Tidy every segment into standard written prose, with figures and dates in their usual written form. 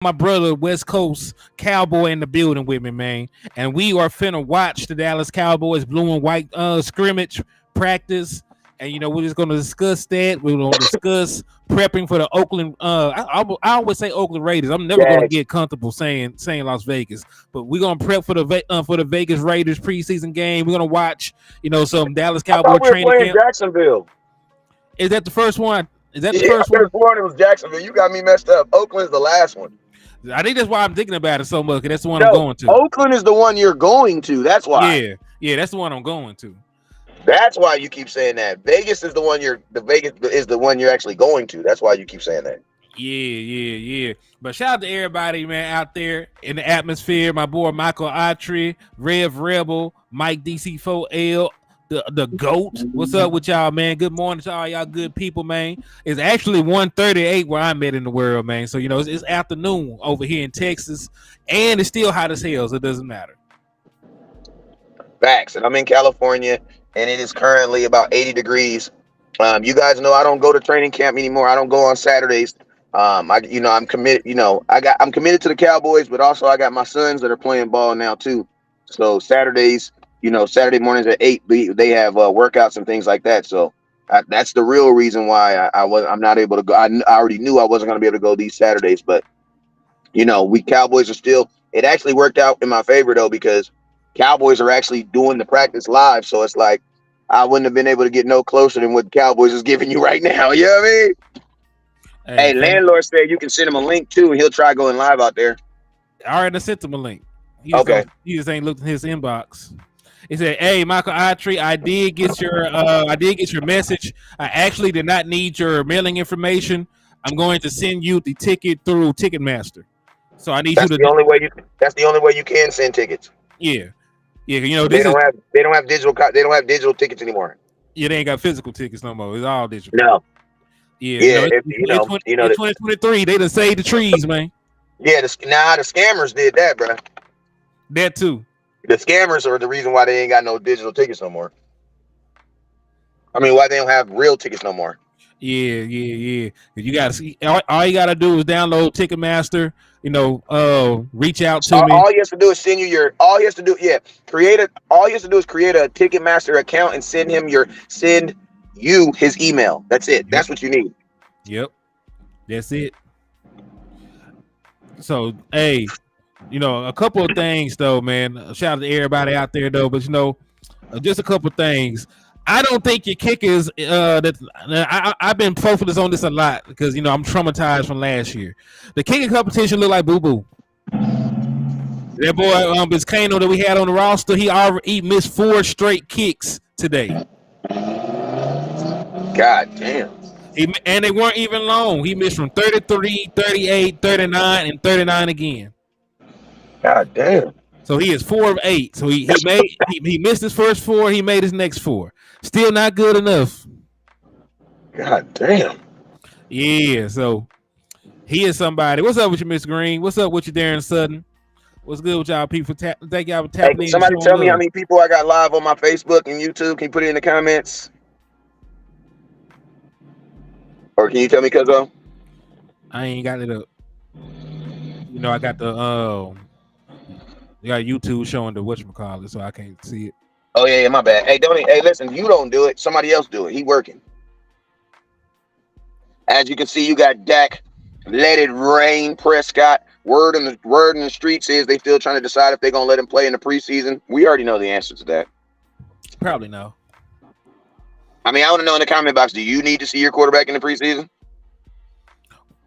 My brother, West Coast Cowboy, in the building with me, man. And we are finna watch the Dallas Cowboys blue and white scrimmage practice. And we're just gonna discuss that. We're gonna discuss prepping for the Oakland. I always say Oakland Raiders. I'm never gonna Jags. get comfortable saying Las Vegas, but we're gonna prep for the Vegas Raiders preseason game. We're gonna watch some Dallas I Cowboy thought we were training playing camp. Jacksonville. Is that the first one? Is that the Yeah, I first could one? have sworn it was Jacksonville. You got me messed up. Oakland's the last one. I think that's why I'm thinking about it so much. 'Cause that's the one I'm No, going to. Oakland is the one you're going to. That's why. Yeah, that's the one I'm going to. That's why you keep saying that. Vegas is the one Vegas is the one you're actually going to. That's why you keep saying that. Yeah. But shout out to everybody, man, out there in the atmosphere. My boy Michael Autry, Rev Rebel, Mike DC4L, the GOAT. What's up with y'all, man? Good morning to all y'all good people, man. It's actually 1:38 where I'm at in the world, man. So, it's afternoon over here in Texas, and it's still hot as hell, so it doesn't matter. Facts. And I'm in California, and it is currently about 80 degrees. You guys know I don't go to training camp anymore. I don't go on Saturdays. I'm committed. I'm committed to the Cowboys, but also I got my sons that are playing ball now too. So Saturdays, Saturday mornings at 8, they have workouts and things like that. So that's the real reason why I'm not able to go. I already knew I wasn't going to be able to go these Saturdays, but we Cowboys are still. It actually worked out in my favor though, because Cowboys are actually doing the practice live. So it's like I wouldn't have been able to get no closer than what the Cowboys is giving you right now. You know what I mean? Hey, landlord said you can send him a link too, and he'll try going live out there. I already sent him a link. He just ain't looked in his inbox. He said, "Hey, Michael Autry, I did get your message. I actually did not need your mailing information. I'm going to send you the ticket through Ticketmaster. So I need you to. That's the only way you can send tickets. Yeah. They don't have digital tickets anymore. Yeah, they ain't got physical tickets no more. It's all digital. No. Yeah. In 2023, they done saved the trees, man. Yeah, the scammers did that, bro. That too. The scammers are the reason why they ain't got no digital tickets no more. I mean, why they don't have real tickets no more. Yeah. You got to see. All you got to do is download Ticketmaster. Reach out to me. All you have to do is send you your. All you have to do, All you have to do is create a Ticketmaster account and send you his email. That's it. Yep. That's what you need. Yep, that's it. So, hey, a couple of things though, man. Shout out to everybody out there though, but just a couple of things. I don't think your kickers. I've been focused on this a lot because I'm traumatized from last year. The kicking competition looked like boo boo. That boy Biscano that we had on the roster, he missed 4 straight kicks today. God damn. And they weren't even long. He missed from 33, 38, 39, and 39 again. God damn. So he is 4 of 8. So he missed his first 4. He made his next 4. Still not good enough. God damn. Yeah. So he is somebody. What's up with you, Miss Green? What's up with you, Darren Sutton? What's good with y'all people? Thank y'all for tapping in. Somebody tell me how many people I got live on my Facebook and YouTube. Can you put it in the comments? Or can you tell me, Cuzzo? I ain't got it up. I got the you got YouTube showing the whatchamacallit, so I can't see it. Oh yeah, my bad. Hey, listen, you don't do it. Somebody else do it. He working. As you can see, you got Dak, Let It Rain, Prescott. Word in the streets is they still trying to decide if they're gonna let him play in the preseason. We already know the answer to that. Probably no. I mean, I want to know in the comment box, do you need to see your quarterback in the preseason?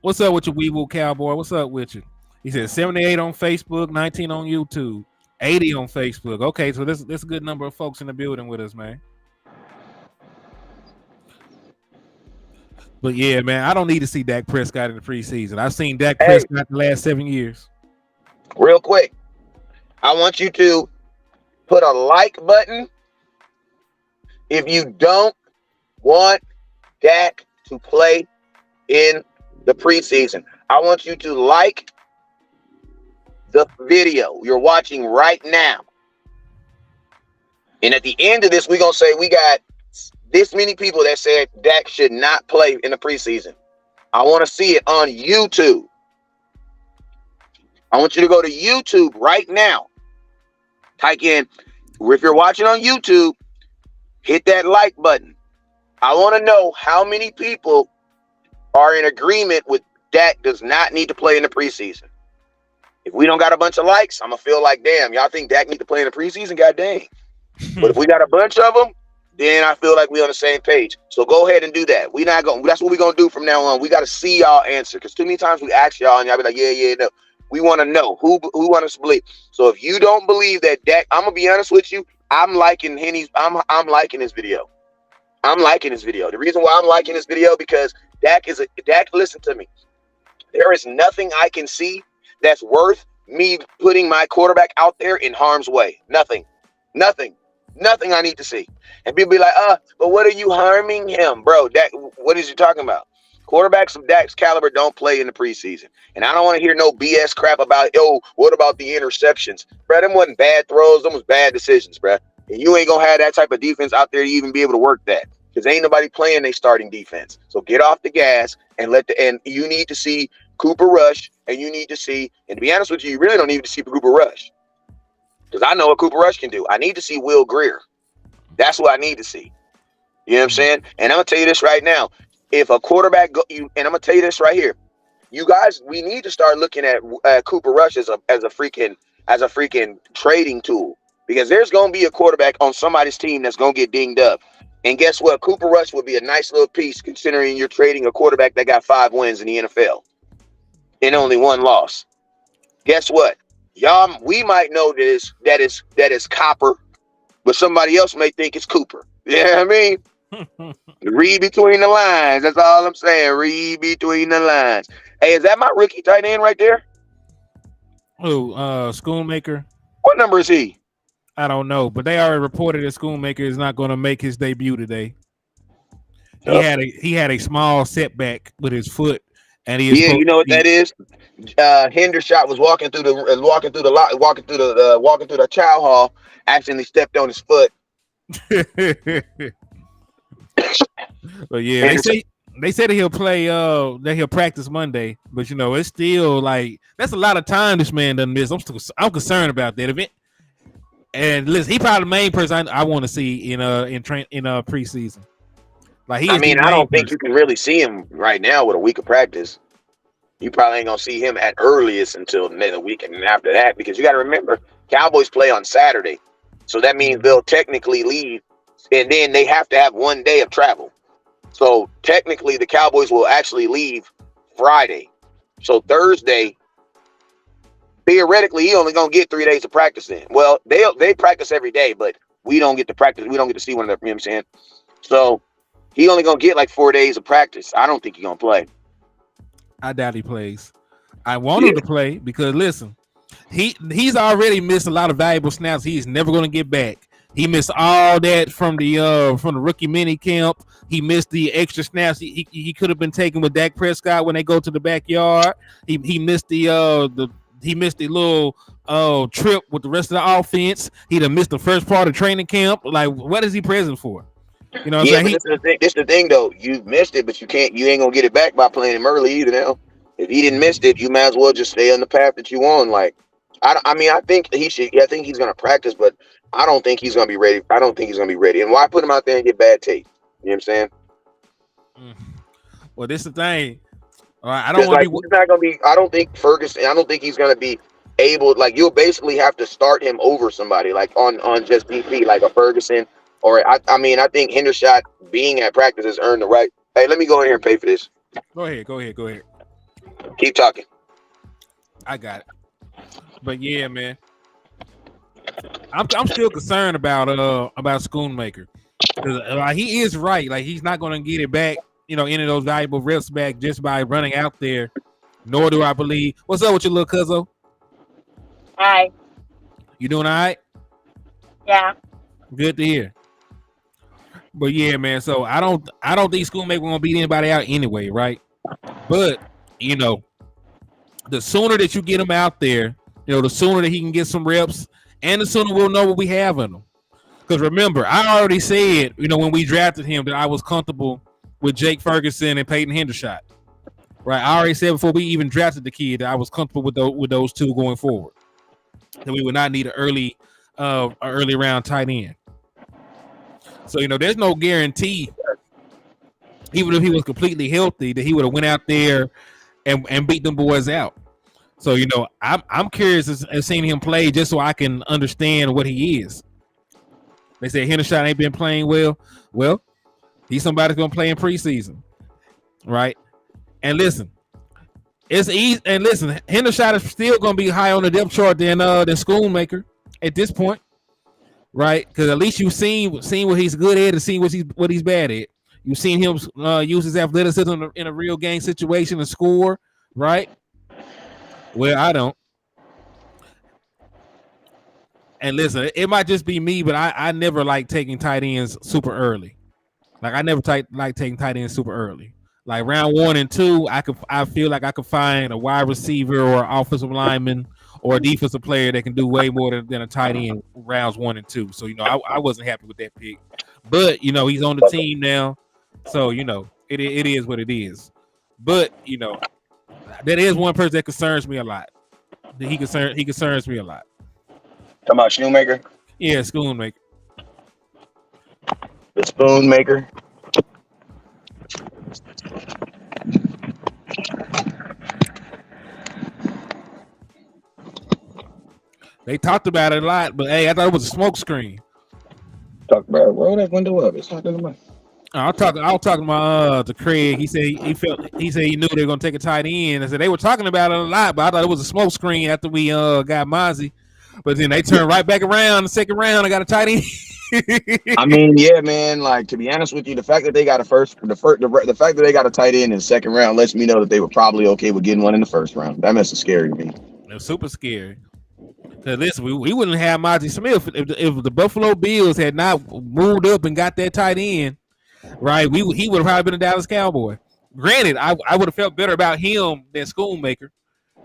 What's up with your Weeble Cowboy? What's up with you? He said 78 on Facebook, 19 on YouTube, 80 on Facebook. Okay, so this is a good number of folks in the building with us, man. But yeah, man, I don't need to see Dak Prescott in the preseason. I've seen Dak Prescott the last 7 years. Real quick, I want you to put a like button if you don't want Dak to play in the preseason. I want you to like the video you're watching right now. And at the end of this, we're going to say we got this many people that said Dak should not play in the preseason. I want to see it on YouTube. I want you to go to YouTube right now. Type in, if you're watching on YouTube, hit that like button. I want to know how many people are in agreement with Dak does not need to play in the preseason. If we don't got a bunch of likes, I'm going to feel like, damn, y'all think Dak need to play in the preseason? God dang. But if we got a bunch of them, then I feel like we on the same page. So go ahead and do that. We not going. That's what we're going to do from now on. We got to see y'all answer, because too many times we ask y'all and y'all be like, yeah, no. We want to know who want us to believe. So if you don't believe that Dak, I'm gonna be honest with you. I'm liking Henny's. I'm liking his video. I'm liking his video. The reason why I'm liking this video because Dak. Listen to me. There is nothing I can see that's worth me putting my quarterback out there in harm's way. Nothing I need to see. And people be like, but what are you harming him, bro? Dak, what is you talking about? Quarterbacks of Dak's caliber don't play in the preseason. And I don't want to hear no BS crap about, what about the interceptions? Bro, them wasn't bad throws. Them was bad decisions, bro. And you ain't going to have that type of defense out there to even be able to work that, because ain't nobody playing their starting defense. So get off the gas and and you need to see Cooper Rush, and you need to see, and to be honest with you, you really don't need to see Cooper Rush, because I know what Cooper Rush can do. I need to see Will Grier. That's what I need to see. You know what I'm saying? And I'm going to tell you this right now. If a quarterback and I'm gonna tell you this right here, you guys, we need to start looking at Cooper Rush as a freaking trading tool, because there's gonna be a quarterback on somebody's team that's gonna get dinged up, and guess what? Cooper Rush would be a nice little piece, considering you're trading a quarterback that got 5 wins in the NFL and only 1 loss. Guess what? Y'all, we might know that is Copper, but somebody else may think it's Cooper. You know what I mean? Read between the lines. That's all I'm saying. Read between the lines. Hey, is that my rookie tight end right there? Oh, Schoonmaker. What number is he? I don't know, but they already reported that Schoonmaker is not going to make his debut today. He had a small setback with his foot, and you know what that is? Hendershot was walking through the chow hall, accidentally stepped on his foot. But yeah, they say that he'll play. That he'll practice Monday. But it's still like that's a lot of time this man done miss. I'm concerned about that event. And listen, he probably the main person I want to see in preseason. Like I don't think you can really see him right now with a week of practice. You probably ain't gonna see him at earliest until the weekend and after that, because you got to remember, Cowboys play on Saturday, so that means they'll technically leave. And then they have to have 1 day of travel. So technically the Cowboys will actually leave Friday. So Thursday, theoretically, he only going to get 3 days of practice in. Well, they practice every day, but we don't get to practice. We don't get to see one of them, you know what I'm saying? So he only going to get like 4 days of practice. I don't think he's going to play. I doubt he plays. I want him to play because, listen, he's already missed a lot of valuable snaps he's never going to get back. He missed all that from the rookie mini camp. He missed the extra snaps he could have been taking with Dak Prescott when they go to the backyard. He missed the little trip with the rest of the offense. He'd have missed the first part of training camp. Like, what is he present for? You know what I'm saying? This the thing though. You missed it, but you ain't gonna get it back by playing him early either. Now, if he didn't miss it, you might as well just stay on the path that you on. Like, I think he should. I think he's gonna practice, but I don't think he's gonna be ready. I don't think he's gonna be ready. And why put him out there and get bad tape? You know what I'm saying? Well, this is the thing. I don't want to be. He's not gonna be. I don't think Ferguson. I don't think he's gonna be able. Like, you'll basically have to start him over somebody, like on just DP, like a Ferguson. Or I think Hendershot being at practice has earned the right. Hey, let me go in here and pay for this. Go ahead. Keep talking. I got it. But yeah, man, I'm still concerned about Schoonmaker, because he is right. Like, he's not going to get it back, any of those valuable reps back just by running out there. Nor do I believe. What's up with your little cuzzo? Hi. You doing all right? Yeah. Good to hear. But yeah, man. So I don't think Schoonmaker gonna beat anybody out anyway, right? But the sooner that you get him out there, the sooner that he can get some reps, and the sooner we'll know what we have in him. Because remember, I already said, when we drafted him, that I was comfortable with Jake Ferguson and Peyton Hendershot. right? I already said before we even drafted the kid that I was comfortable with those two going forward. That we would not need an early round tight end. So there's no guarantee, even if he was completely healthy, that he would have went out there and beat them boys out. So I'm curious as seeing him play just so I can understand what he is. They say Hendershot ain't been playing well. Well, he's somebody's gonna play in preseason, right? And listen, it's easy. And listen, Hendershot is still gonna be high on the depth chart than Schoonmaker at this point, right? Because at least you've seen what he's good at and seen what he's bad at. You've seen him use his athleticism in a real game situation and score, right? Well, I don't. And listen, it might just be me, but I never like taking tight ends super early. Like I never like taking tight ends super early. Like round 1 and 2, I feel like I could find a wide receiver or offensive lineman or a defensive player that can do way more than a tight end rounds 1 and 2. So I wasn't happy with that pick. But he's on the team now, so it is what it is. But that is one person that concerns me a lot. He concerns me a lot. Talking about Shoemaker? Yeah, Schoonmaker. The Spoonmaker. They talked about it a lot, but hey, I thought it was a smoke screen. Talk about it. Roll that window up. It's not gonna matter. I was talking about to Craig. He said he knew they were gonna take a tight end. I said they were talking about it a lot, but I thought it was a smoke screen after we got Mozzie. But then they turned right back around in the second round. I got a tight end. I mean, yeah, man. Like to be honest with you, the fact that they got the fact that they got a tight end in the second round lets me know that they were probably okay with getting one in the first round. That mess is scary to me. It was super scary. Cause listen, we wouldn't have Mozzie Smith if the Buffalo Bills had not moved up and got that tight end. Right, he would have probably been a Dallas Cowboy. Granted, I would have felt better about him than Schoonmaker,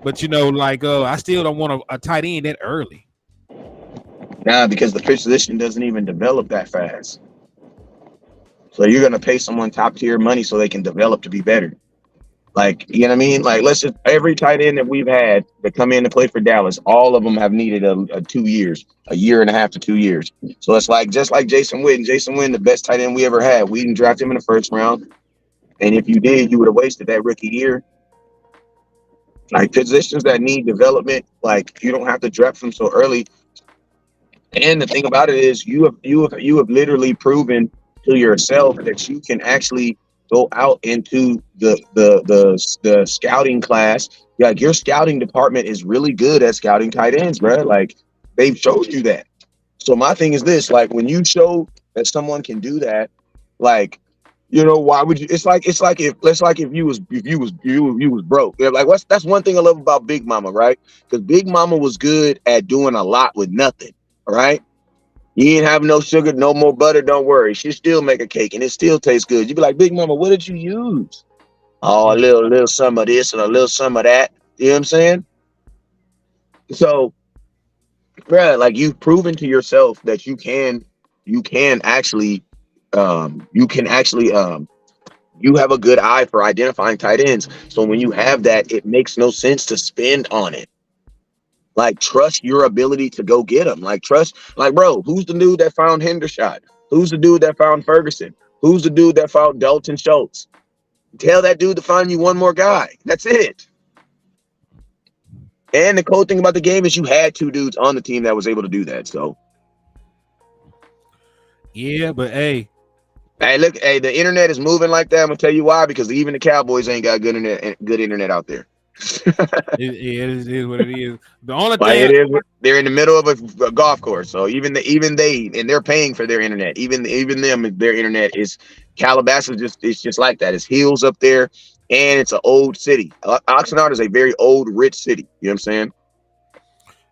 but I still don't want a tight end that early. Nah, because the position doesn't even develop that fast. So you're gonna pay someone top tier money so they can develop to be better. Like, you know what I mean? Like, let's just every tight end that we've had that come in to play for Dallas, all of them have needed a 2 years, a year and a half to 2 years. So it's like just like Jason Witten. Jason Witten, the best tight end we ever had. We didn't draft him in the first round. And if you did, you would have wasted that rookie year. Like positions that need development, like you don't have to draft them so early. And the thing about it is you have literally proven to yourself that you can actually go out into the scouting class. Like your scouting department is really good at scouting tight ends, bro. Like they've showed you that. So my thing is this: like when you show that someone can do that, like why would you? It's like if you was broke. Like that's one thing I love about Big Mama, right? Because Big Mama was good at doing a lot with nothing. All right. You ain't have no sugar, no more butter. Don't worry. She still make a cake and it still tastes good. You be like, Big Mama, what did you use? Oh, a little some of this and a little some of that. You know what I'm saying? So, bruh, like you've proven to yourself that you have a good eye for identifying tight ends. So when you have that, it makes no sense to spend on it. Like, trust your ability to go get them. Like, bro, who's the dude that found Hendershot? Who's the dude that found Ferguson? Who's the dude that found Dalton Schultz? Tell that dude to find you one more guy. That's it. And the cool thing about the game is you had 2 dudes on the team that was able to do that. So, yeah, but hey, look, the internet is moving like that. I'm gonna tell you why, because even the Cowboys ain't got good internet out there. it is what it is. The only thing it is, they're in the middle of a golf course, so even they and they're paying for their internet. Even them, their internet is Calabasas. It's just like that. It's hills up there, and it's an old city. Oxnard is a very old, rich city. You know what I'm saying?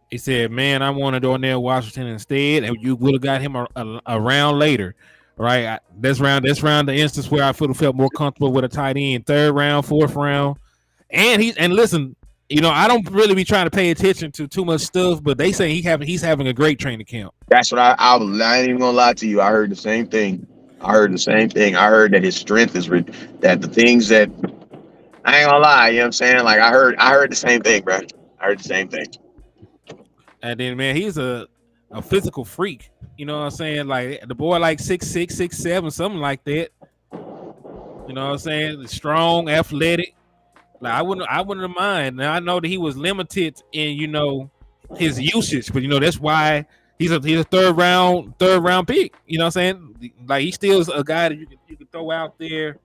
He said, "Man, I wanted Darnell Washington instead, and you would have got him a round later, right? This round, the instance where I felt more comfortable with a tight end, 3rd round, 4th round." And listen, I don't really be trying to pay attention to too much stuff, but they say he's having a great training camp. That's what I ain't even gonna lie to you. I heard the same thing. I heard that his strength is that the things that I ain't gonna lie, you know what I'm saying? Like I heard the same thing, bro. I heard the same thing. And then, man, he's a physical freak. You know what I'm saying? Like the boy, like 6'6", 6'7", something like that. You know what I'm saying? Strong, athletic. Like I wouldn't have mind. Now I know that he was limited in his usage, but that's why he's a third round pick. You know what I'm saying? Like he still is a guy that you can throw out there.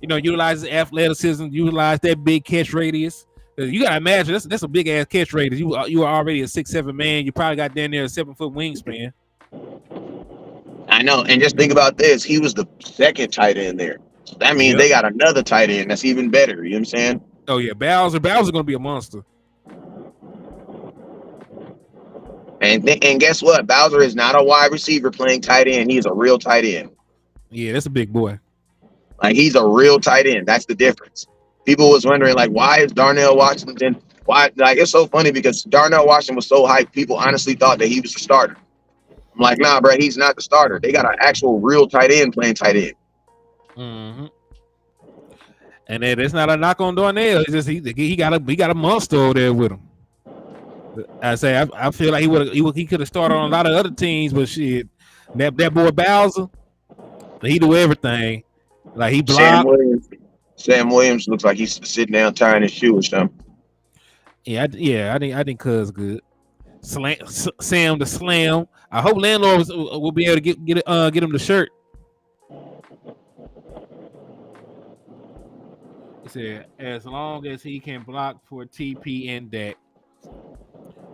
Utilize his athleticism, utilize that big catch radius. You gotta imagine that's a big ass catch radius. You are already a 6'7" man. You probably got down there a 7-foot wingspan. I know, and just think about this. He was the second tight end there. So that means they got another tight end that's even better. You know what I'm saying? Oh yeah, Bowser gonna be a monster. And guess what? Bowser is not a wide receiver playing tight end. He's a real tight end. Yeah, that's a big boy. Like he's a real tight end. That's the difference. People was wondering like, why is Darnell Washington? Why? Like it's so funny because Darnell Washington was so hyped. People honestly thought that he was the starter. I'm like, nah, bro, he's not the starter. They got an actual real tight end playing tight end. Mm-hmm. And then it's not a knock on Darnell. It's just he got a monster over there with him. I say I feel like he could have started on a lot of other teams, but shit, that boy Bowser, he do everything. Like he blocked. Sam Williams looks like he's sitting down tying his shoe or something. I think Cuz good. Sam the Slam. I hope Landlord will be able to get him the shirt. He said, as long as he can block for TP and Dak.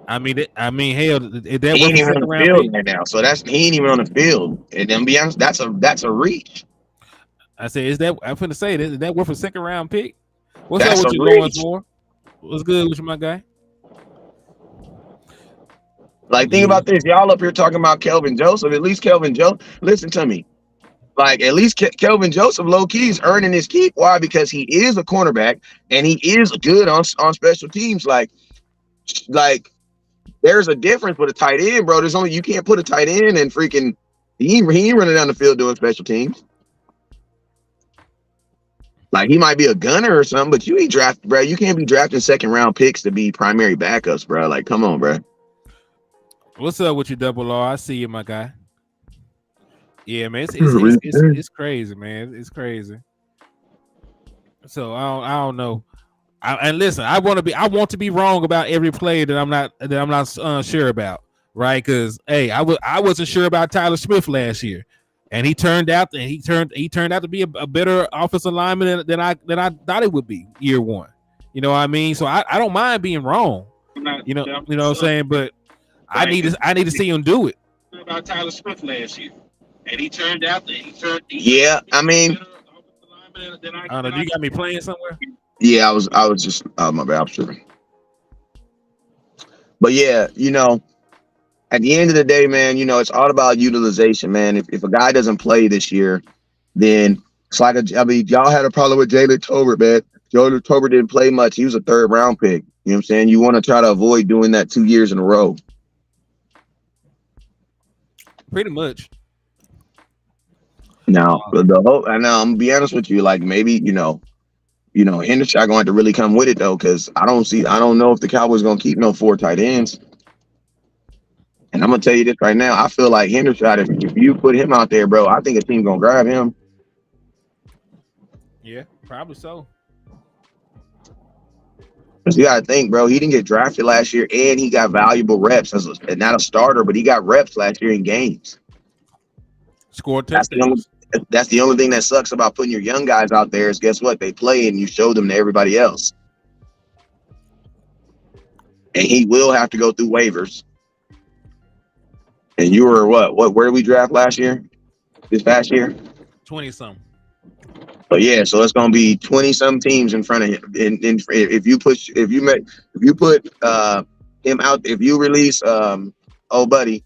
I mean, hell, that he ain't even on the field right now. So he ain't even on the field. And then be honest, that's a reach. I said, I'm finna say is that worth a second round pick? What's up with you going for? What's good with you, my guy? Like, think about this. Y'all up here talking about Kelvin Joseph. At least Kelvin Joseph, listen to me. Like, at least Kelvin Joseph, low key, is earning his keep. Why? Because he is a cornerback and he is good on special teams. Like, there's a difference with a tight end, bro. You can't put a tight end and freaking he ain't running down the field doing special teams. Like he might be a gunner or something, but you ain't drafted, bro. You can't be drafting second round picks to be primary backups, bro. Like, come on, bro. What's up with you, Double R? I see you, my guy. Yeah, man, it's crazy, man. It's crazy. So I don't know. And listen, I want to be wrong about every play that I'm not sure about, right? Because hey, I wasn't sure about Tyler Smith last year, and he turned out to be a better offensive lineman than I thought it would be year one. You know what I mean? So I don't mind being wrong. You know what I'm saying? But I need to see him do it. About Tyler Smith last year, and he turned out that yeah, I mean, I don't know. You got me playing somewhere? Yeah, I was just my bad. I'm sure. But yeah, at the end of the day, man, it's all about utilization, man. If a guy doesn't play this year, then it's like y'all had a problem with Jalen Tolbert, man. Jalen Tolbert didn't play much. He was a third round pick. You know what I'm saying? You want to try to avoid doing that 2 years in a row. Pretty much. Now, I'm gonna be honest with you. Like maybe Hendershot going to really come with it though, because I don't know if the Cowboys gonna keep no 4 tight ends. And I'm gonna tell you this right now. I feel like Hendershot, if you put him out there, bro, I think a team gonna grab him. Yeah, probably so. Because you gotta think, bro, he didn't get drafted last year, and he got valuable reps and not a starter, but he got reps last year in games. Scored touchdowns. That's the only thing that sucks about putting your young guys out there is guess what? They play and you show them to everybody else. And he will have to go through waivers. And you were where did we draft last year? This past year? 20-something. But yeah, so it's gonna be 20-some teams in front of him. And if you put him out, if you release old buddy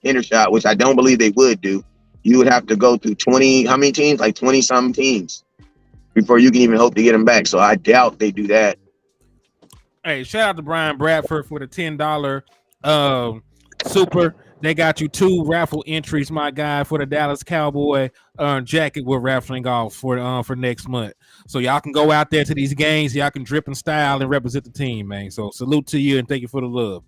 Hendershot, which I don't believe they would do, you would have to go through 20, how many teams? Like 20-some teams before you can even hope to get him back. So I doubt they do that. Hey, shout out to Brian Bradford for the $10 super. They got you 2 raffle entries, my guy, for the Dallas Cowboy jacket we're raffling off for next month. So y'all can go out there to these games. Y'all can drip in style and represent the team, man. So salute to you and thank you for the love.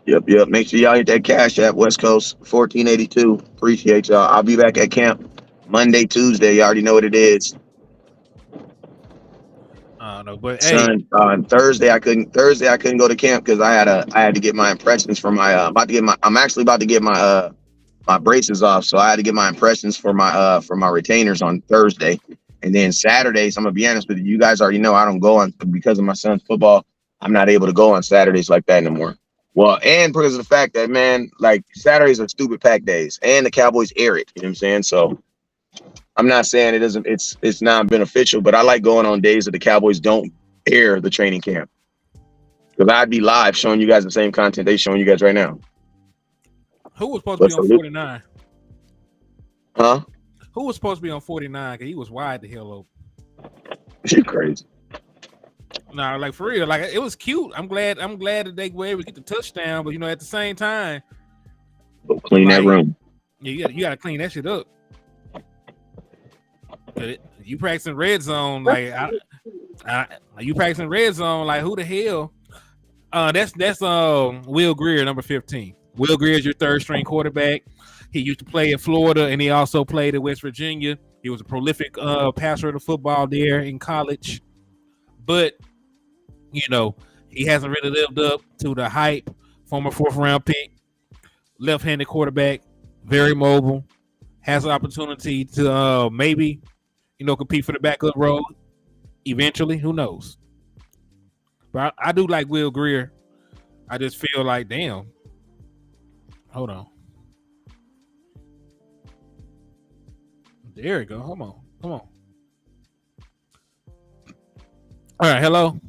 Yep. Make sure y'all hit that cash app, West Coast 1482. Appreciate y'all. I'll be back at camp Monday, Tuesday. You already know what it is. I don't know, but Son, Thursday I couldn't go to camp because I had to get my impressions for my I'm actually about to get my my braces off, so I had to get my impressions for my retainers on Thursday. And then Saturdays, I'm gonna be honest with you, you guys already know I don't go on because of my son's football. I'm not able to go on Saturdays like that anymore. Well, and because of the fact that, man, like Saturdays are stupid pack days and the Cowboys air it, you know what I'm saying? So I'm not saying it isn't, it's not beneficial, but I like going on days that the Cowboys don't air the training camp. Because I'd be live showing you guys the same content they're showing you guys right now. who was supposed to be on 49? Huh? Who was supposed to be on 49? Because he was wide the hell open. You're crazy. Nah, like for real, like it was cute. I'm glad that they were able to get the touchdown, but you know, at the same time, Go clean that room. Yeah, you gotta clean that shit up. You practicing red zone, like you practicing red zone, like who the hell? That's Will Greer, number 15. Will Greer is your third string quarterback. He used to play at Florida, and he also played at West Virginia. He was a prolific passer of the football there in college, but you know he hasn't really lived up to the hype. Former 4th round pick, left-handed quarterback, very mobile, has an opportunity to maybe compete for the back of the road eventually. Who knows? But I do like Will Greer. I just feel like, damn. Hold on. There we go. Come on. All right. Hello.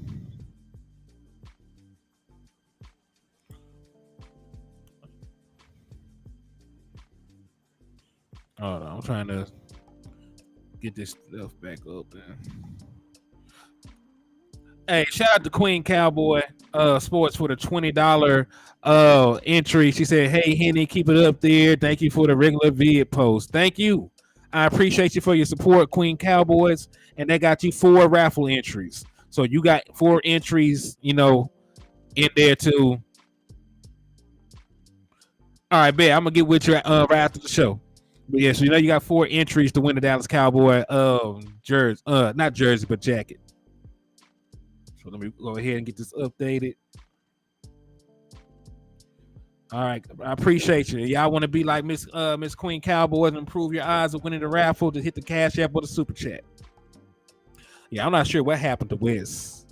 Hold on. I'm trying to get this stuff back up there. Hey, shout out to Queen Cowboy Sports for the $20 entry. She said, "Hey Henny, keep it up there. Thank you for the regular vid post. Thank you. I appreciate you for your support, Queen Cowboys." And they got you 4 raffle entries. So you got 4 entries, in there too. All right, bet. I'm gonna get with you right after the show. But yeah, so you got 4 entries to win the Dallas Cowboy jersey, not jersey, but jacket. So let me go ahead and get this updated. All right, I appreciate you. Y'all want to be like Miss Queen Cowboys and improve your odds of winning the raffle? To hit the cash app or the super chat. Yeah, I'm not sure what happened to Wes.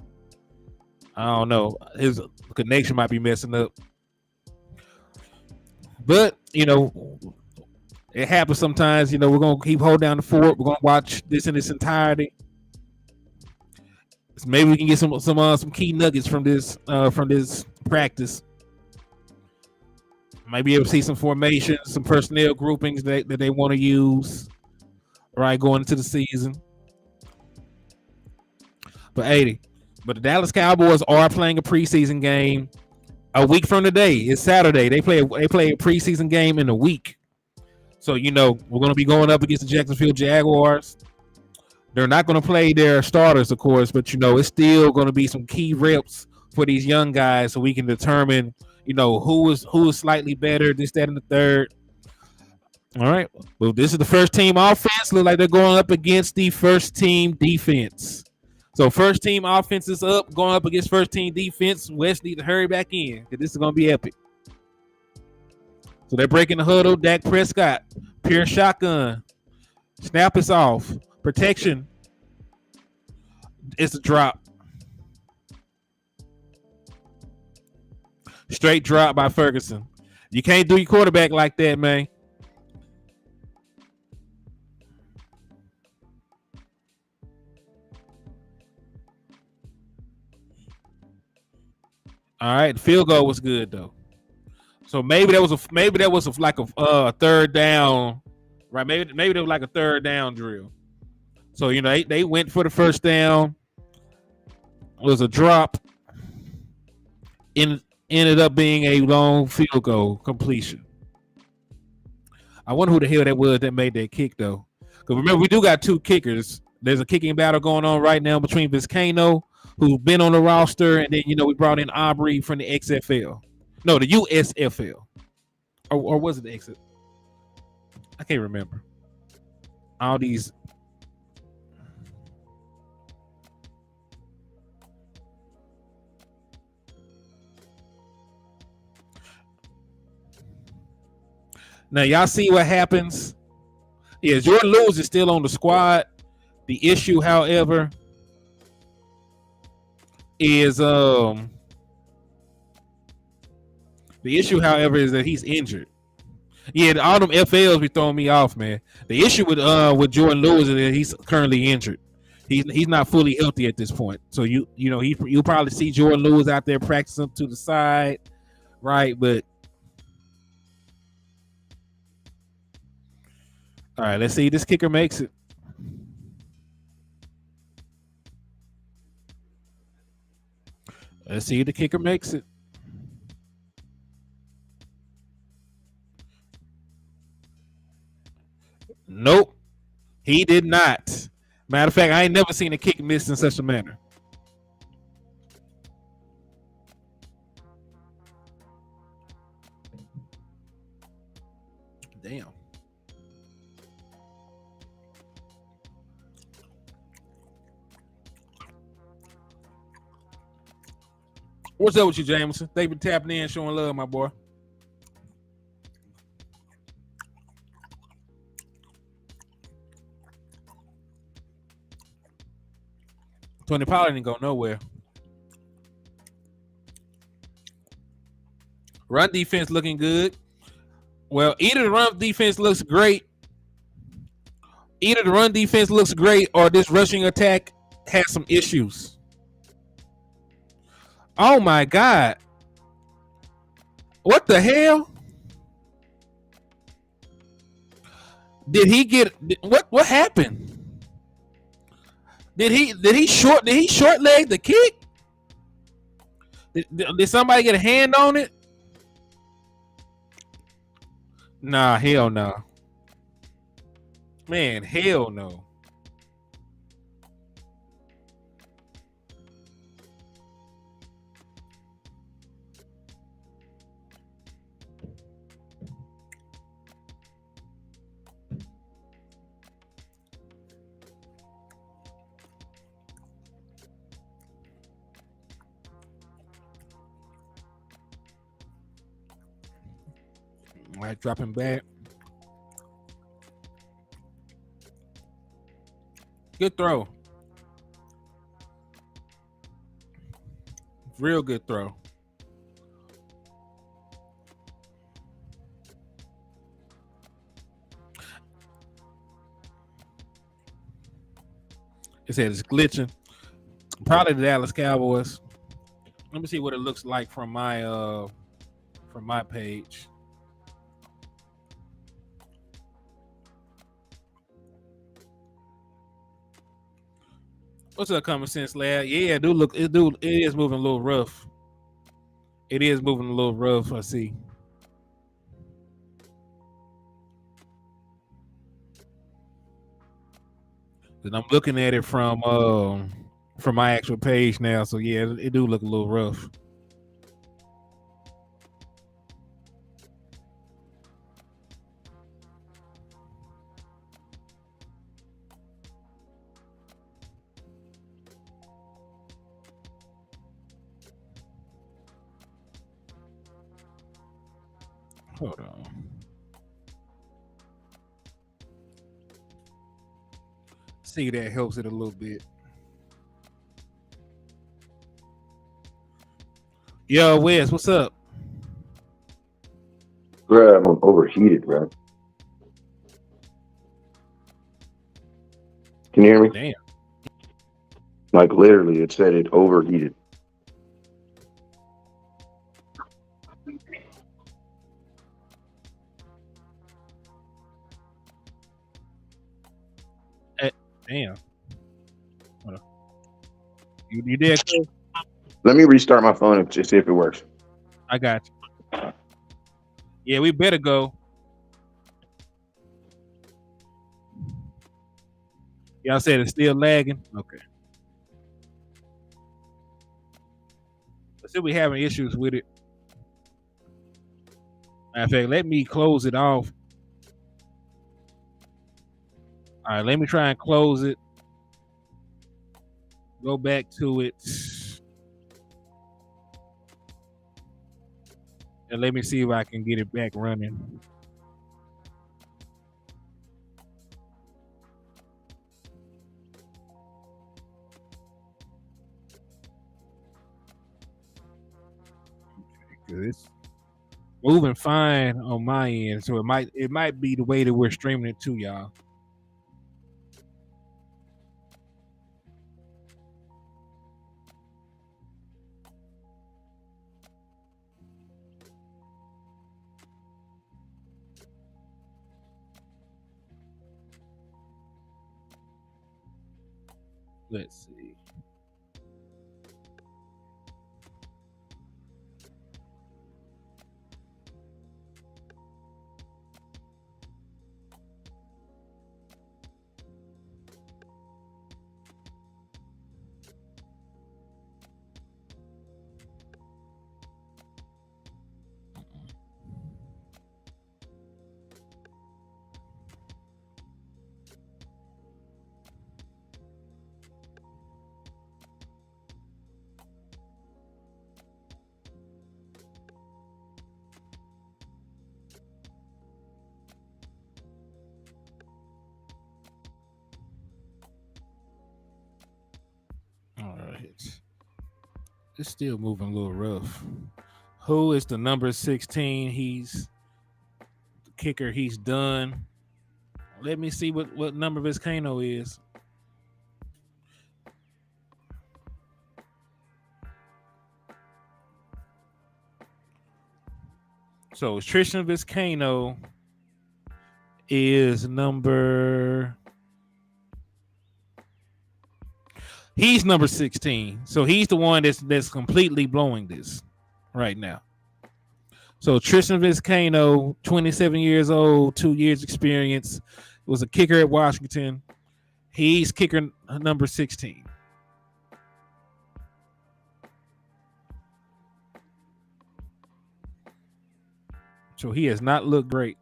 I don't know. His connection might be messing up. But it happens sometimes. We're gonna keep holding down the fort. We're gonna watch this in its entirety. So maybe we can get some key nuggets from this practice. Might be able to see some formations, some personnel groupings that they want to use, right, going into the season. But the Dallas Cowboys are playing a preseason game a week from today. It's Saturday. They play a preseason game in a week. So we're going to be going up against the Jacksonville Jaguars. They're not going to play their starters, of course, but it's still going to be some key reps for these young guys, so we can determine who is slightly better, this, that, and the third. All right. Well, this is the first team offense. Look like they're going up against the first team defense. So first team offense is up, going up against first team defense. West needs to hurry back in because this is going to be epic. So they're breaking the huddle. Dak Prescott, pure shotgun. Snap is off. Protection. It's a drop. Straight drop by Ferguson. You can't do your quarterback like that, man. All right, the field goal was good though. So maybe that was like a third down, right? Maybe that was like a third down drill. So they went for the first down. It was a drop in ended up being a long field goal completion. I wonder who the hell that was that made that kick, though. Because remember, we do got two kickers. There's a kicking battle going on right now between Vizcaino, who's been on the roster, and then, we brought in Aubrey from the XFL. No, the USFL. Or was it the XFL? I can't remember. All these. Now, y'all see what happens? Yeah, Jordan Lewis is still on the squad. The issue, however, is that he's injured. Yeah, all them FLs be throwing me off, man. The issue with Jordan Lewis is that he's currently injured. He's not fully healthy at this point. So you'll probably see Jordan Lewis out there practicing to the side, right? But all right, let's see if this kicker makes it. Let's see if the kicker makes it. Nope, he did not. Matter of fact, I ain't never seen a kick miss in such a manner. Damn. What's up with you, Jameson? They been tapping in, showing love, my boy. Tony Pollard didn't go nowhere. Run defense looking good. Well, either the run defense looks great, or this rushing attack has some issues. Oh my God. What the hell? Did he get what happened? Did he short leg the kick? Did somebody get a hand on it? Nah, hell no. Man, hell no. Might drop him back. Good throw. Real good throw. It said it's glitching. Probably the Dallas Cowboys. Let me see what it looks like from my page. What's up, Common Sense Lad? Yeah, it is moving a little rough. It is moving a little rough, I see. And I'm looking at it from my actual page now, so yeah, it do look a little rough. Hold on. See, that helps it a little bit. Yo, Wes, what's up? Bro, I'm overheated, bro. Can you hear me? Damn. Like literally, it said it overheated. Damn. You did? Let me restart my phone and just see if it works. I got you. Yeah, we better go. Y'all said it's still lagging. Okay. Let's see if we having issues with it. Matter of fact, let me close it off. All right, let me try and close it. Go back to it. And let me see if I can get it back running. Okay, it's moving fine on my end, so it might be the way that we're streaming it to y'all. Let's see. All right. It's still moving a little rough. Who is the number 16? He's the kicker. He's done. Let me see what number Vizcaino is. So Tristan Vizcaino is number. He's number 16. So he's the one that's completely blowing this right now. So Tristan Vizcaino, 27 years old, 2 years experience, was a kicker at Washington. He's kicker number 16. So he has not looked great.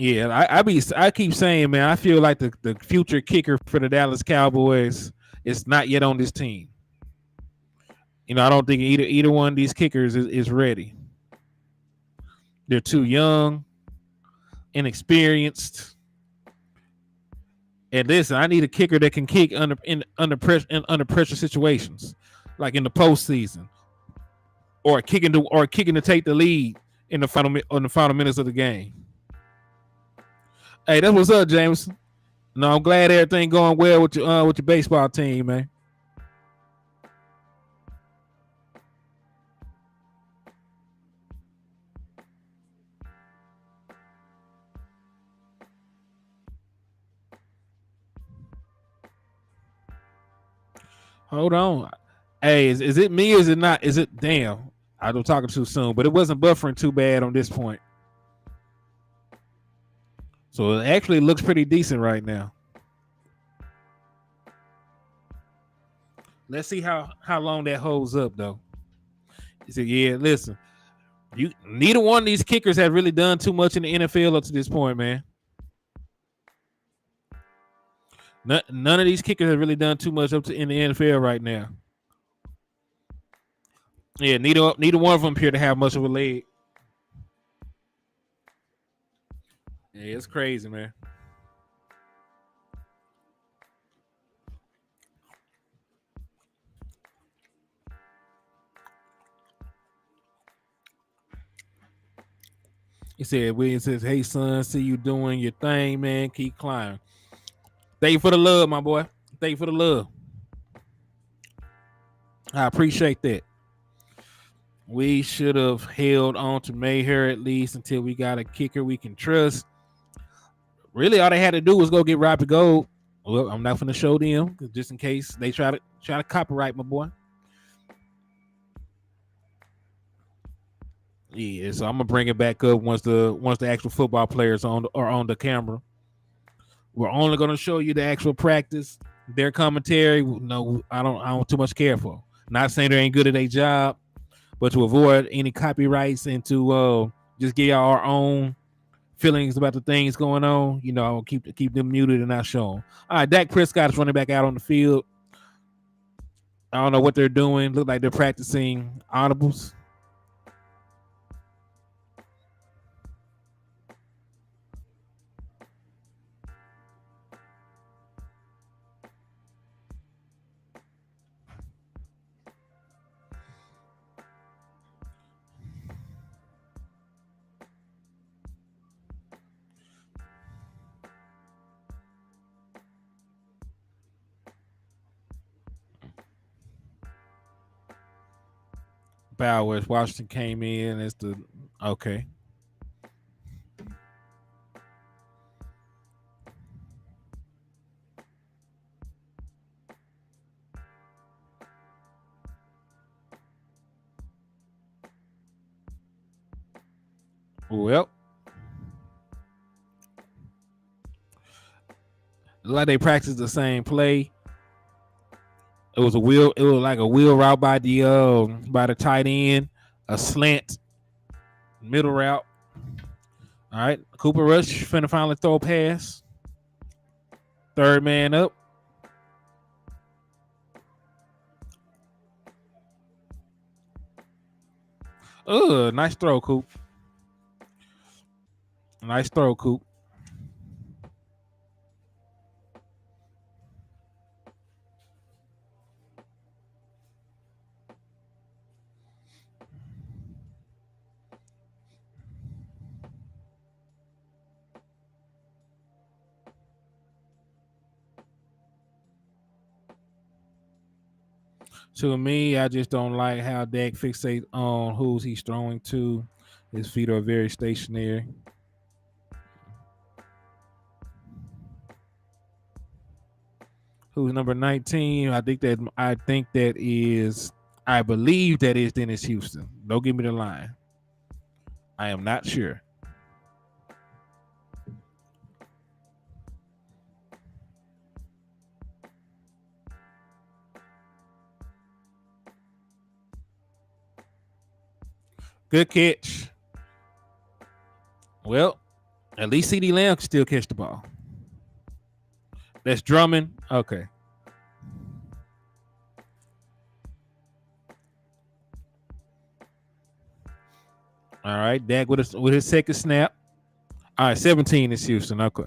Yeah, I keep saying, man, I feel like the future kicker for the Dallas Cowboys is not yet on this team. You know, I don't think either one of these kickers is ready. They're too young, inexperienced. And listen, I need a kicker that can kick under pressure situations, like in the postseason, or kicking to take the lead in the final minutes of the game. Hey, that's what's up, James. No, I'm glad everything going well with your baseball team, man. Hold on. Hey, is it me or is it not? Is it damn? I was talking too soon, but it wasn't buffering too bad on this point. So it actually looks pretty decent right now. Let's see how long that holds up, though. He said, yeah, listen, neither one of these kickers have really done too much in the NFL up to this point, man. None of these kickers have really done too much in the NFL right now. Yeah, neither one of them appear to have much of a leg. Yeah, it's crazy, man. He said, William says, hey, son, see you doing your thing, man. Keep climbing. Thank you for the love, my boy. Thank you for the love. I appreciate that. We should have held on to Mayher at least until we got a kicker we can trust. Really, all they had to do was go get Robbie Gold. Well, I'm not going to show them just in case they try to copyright my boy. Yeah, so I'm gonna bring it back up once the actual football players are on the camera. We're only gonna show you the actual practice. Their commentary, no, I don't too much care for. Not saying they ain't good at their job, but to avoid any copyrights and to just give y'all our own feelings about the things going on, I'll keep them muted and not shown. All right, Dak Prescott is running back out on the field. I don't know what they're doing. Look like they're practicing audibles. Bowers, Washington came in as the okay. Well, like they practiced the same play. It was like a wheel route by the tight end, a slant middle route. All right, Cooper Rush finna finally throw a pass. Third man up. Nice throw, Coop. Nice throw, Coop. To me, I just don't like how Dak fixates on who's he's throwing to. His feet are very stationary. Who's number 19? I believe that is Dennis Houston. Don't give me the line. I am not sure. Good catch. Well, at least CeeDee Lamb can still catch the ball. That's Drummond. Okay. All right, Dak with his second snap. All right, 17 is Houston. Okay.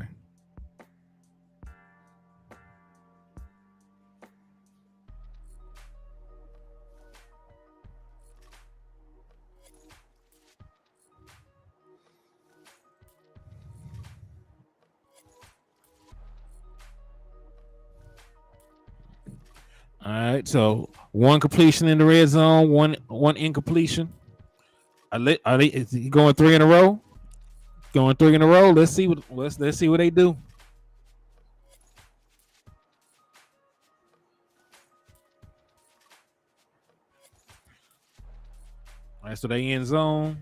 All right, so one completion in the red zone, one incompletion. Is he going 3 in a row? Going 3 in a row. Let's see what they do. All right, so they end zone.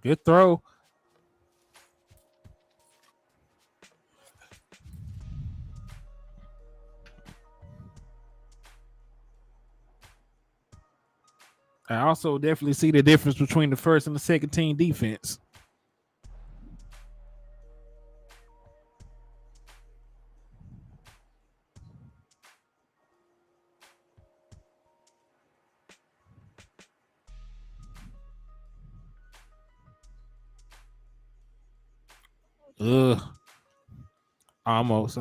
Good throw. I also definitely see the difference between the first and the second team defense. Ugh. Almost.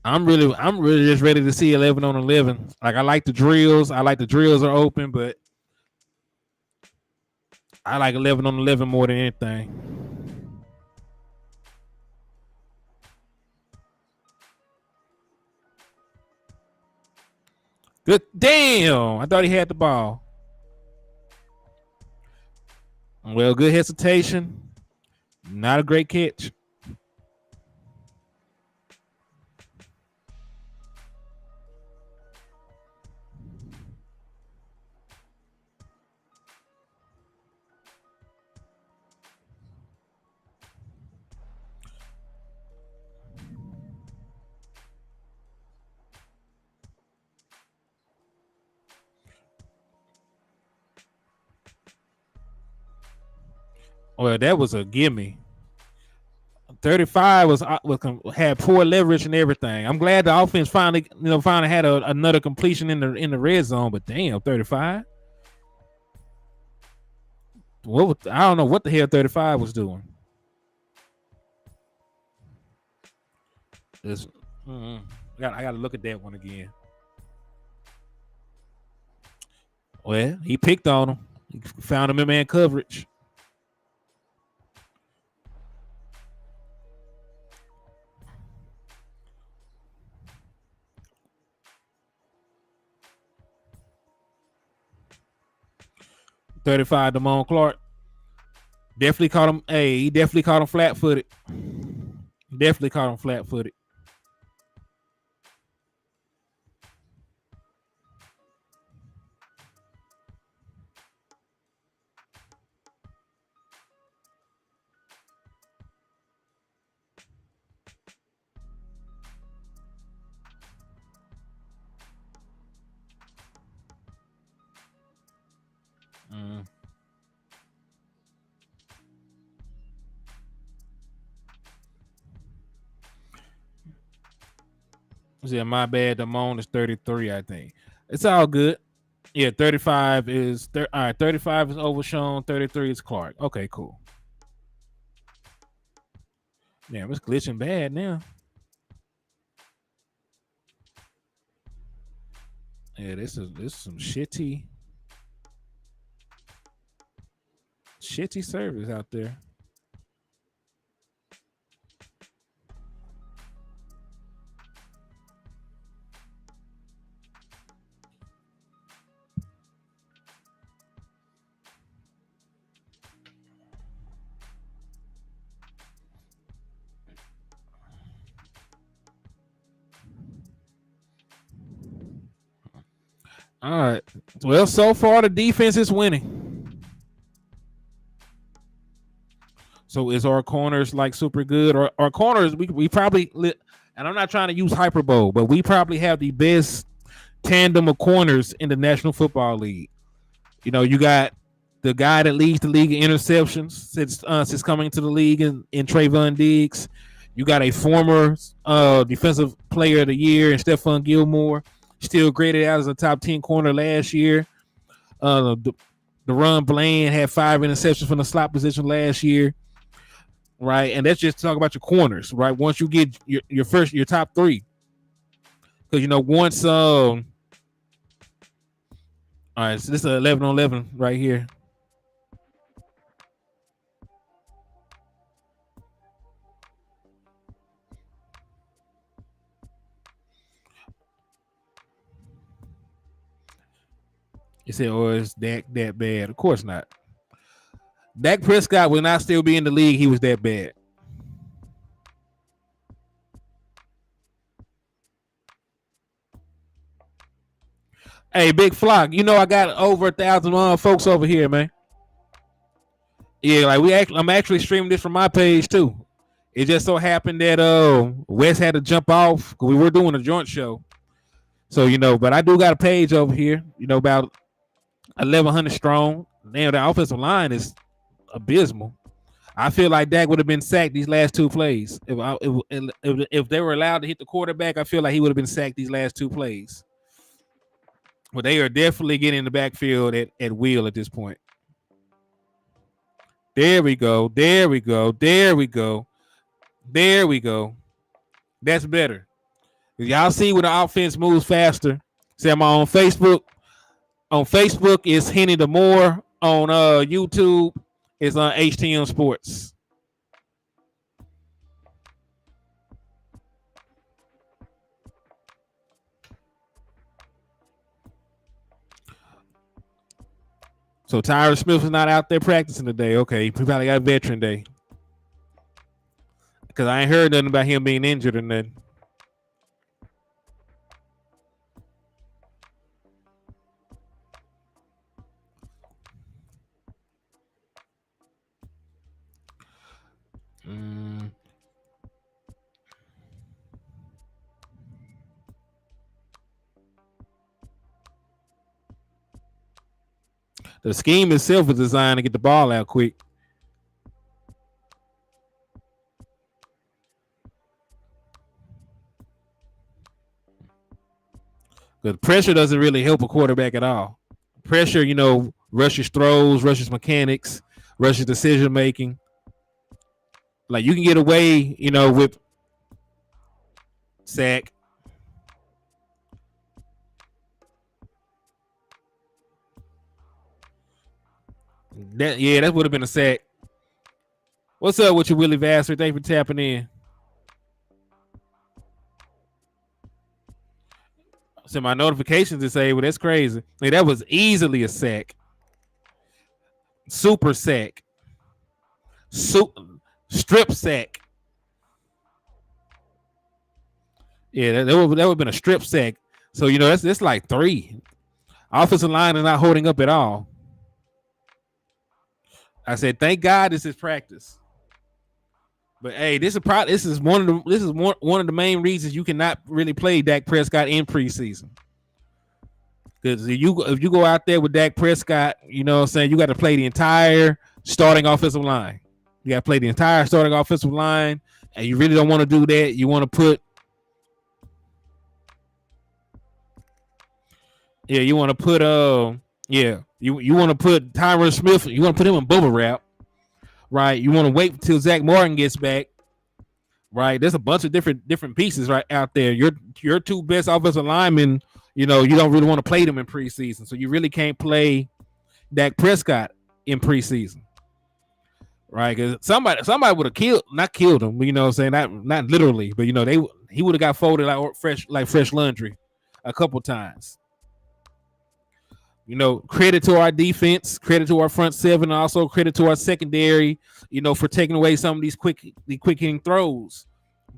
I'm really just ready to see 11 on 11. Like I like the drills. I like the drills are open, but I like 11 on 11 more than anything. Good. Damn. I thought he had the ball. Well, good hesitation. Not a great catch. Well, that was a gimme. 35 was had poor leverage and everything. I'm glad the offense finally had another completion in the red zone. But damn, 35. I don't know what the hell 35 was doing. I got to look at that one again. Well, he picked on him. He found him in man coverage. Damone Clark definitely caught him. Hey, he definitely caught him flat-footed. Yeah, my bad. Damone is 33, I think. It's all good. Yeah, 35 is all right. 35 is Overshown. 33 is Clark. Okay, cool. Damn, it's glitching bad now. Yeah, this is some shitty service out there. All right. Well, so far the defense is winning. So is our corners like super good? Or our corners, we probably, and I'm not trying to use hyperbole, but we probably have the best tandem of corners in the National Football League. You know, you got the guy that leads the league in interceptions since coming to the league in Trayvon Diggs. You got a former defensive player of the year in Stephon Gilmore, still graded out as a top 10 corner last year. DeRon Bland had 5 interceptions from the slot position last year, right? And that's just talk about your corners, right? Once you get your top 3, because once all right, so this is 11 on 11 right here. You say, "Oh, is Dak that bad?" Of course not. Dak Prescott will not still be in the league. He was that bad. Hey, Big Flock, you know I got over 1,000 folks over here, man. Yeah, like I'm actually streaming this from my page too. It just so happened that Wes had to jump off because we were doing a joint show. So but I do got a page over here. About 1,100 strong. Damn, the offensive line is abysmal. I feel like Dak would have been sacked these last two plays. If they were allowed to hit the quarterback, I feel like he would have been sacked these last two plays. But they are definitely getting in the backfield at will at this point. There we go. There we go. There we go. There we go. That's better. Y'all see when the offense moves faster. See, I'm on Facebook. On Facebook, it's Hennythemoor. On YouTube, it's on HTM Sports. So Tyron Smith is not out there practicing today. Okay, he probably got a veteran day. Because I ain't heard nothing about him being injured or nothing. The scheme itself is designed to get the ball out quick. Because pressure doesn't really help a quarterback at all. Pressure, rushes throws, rushes mechanics, rushes decision making. Like you can get away, with sack. That would have been a sack. What's up with you, Willie Vassar? Thanks for tapping in. So my notifications disabled. That's crazy. Like, that was easily a sack. Super sack. Strip sack. Yeah, that would have been a strip sack. So that's like 3. Offensive line is not holding up at all. I said, thank God this is practice. But hey, this is one of the main reasons you cannot really play Dak Prescott in preseason. Because if you go out there with Dak Prescott, you know what I'm saying, you got to play the entire starting offensive line. You got to play the entire starting offensive line, and you really don't want to do that. You want to put you want to put Tyron Smith, you want to put him in bubble wrap. Right, you want to wait until Zach Martin gets back. Right, there's a bunch of different pieces right out there. Your 2 best offensive linemen, you don't really want to play them in preseason, so you really can't play Dak Prescott in preseason. Right, because somebody would have not killed him, you know what I'm saying, not literally, but he would have got folded like fresh laundry a couple times. Credit to our defense, credit to our front 7, and also credit to our secondary, for taking away some of these quick hitting throws.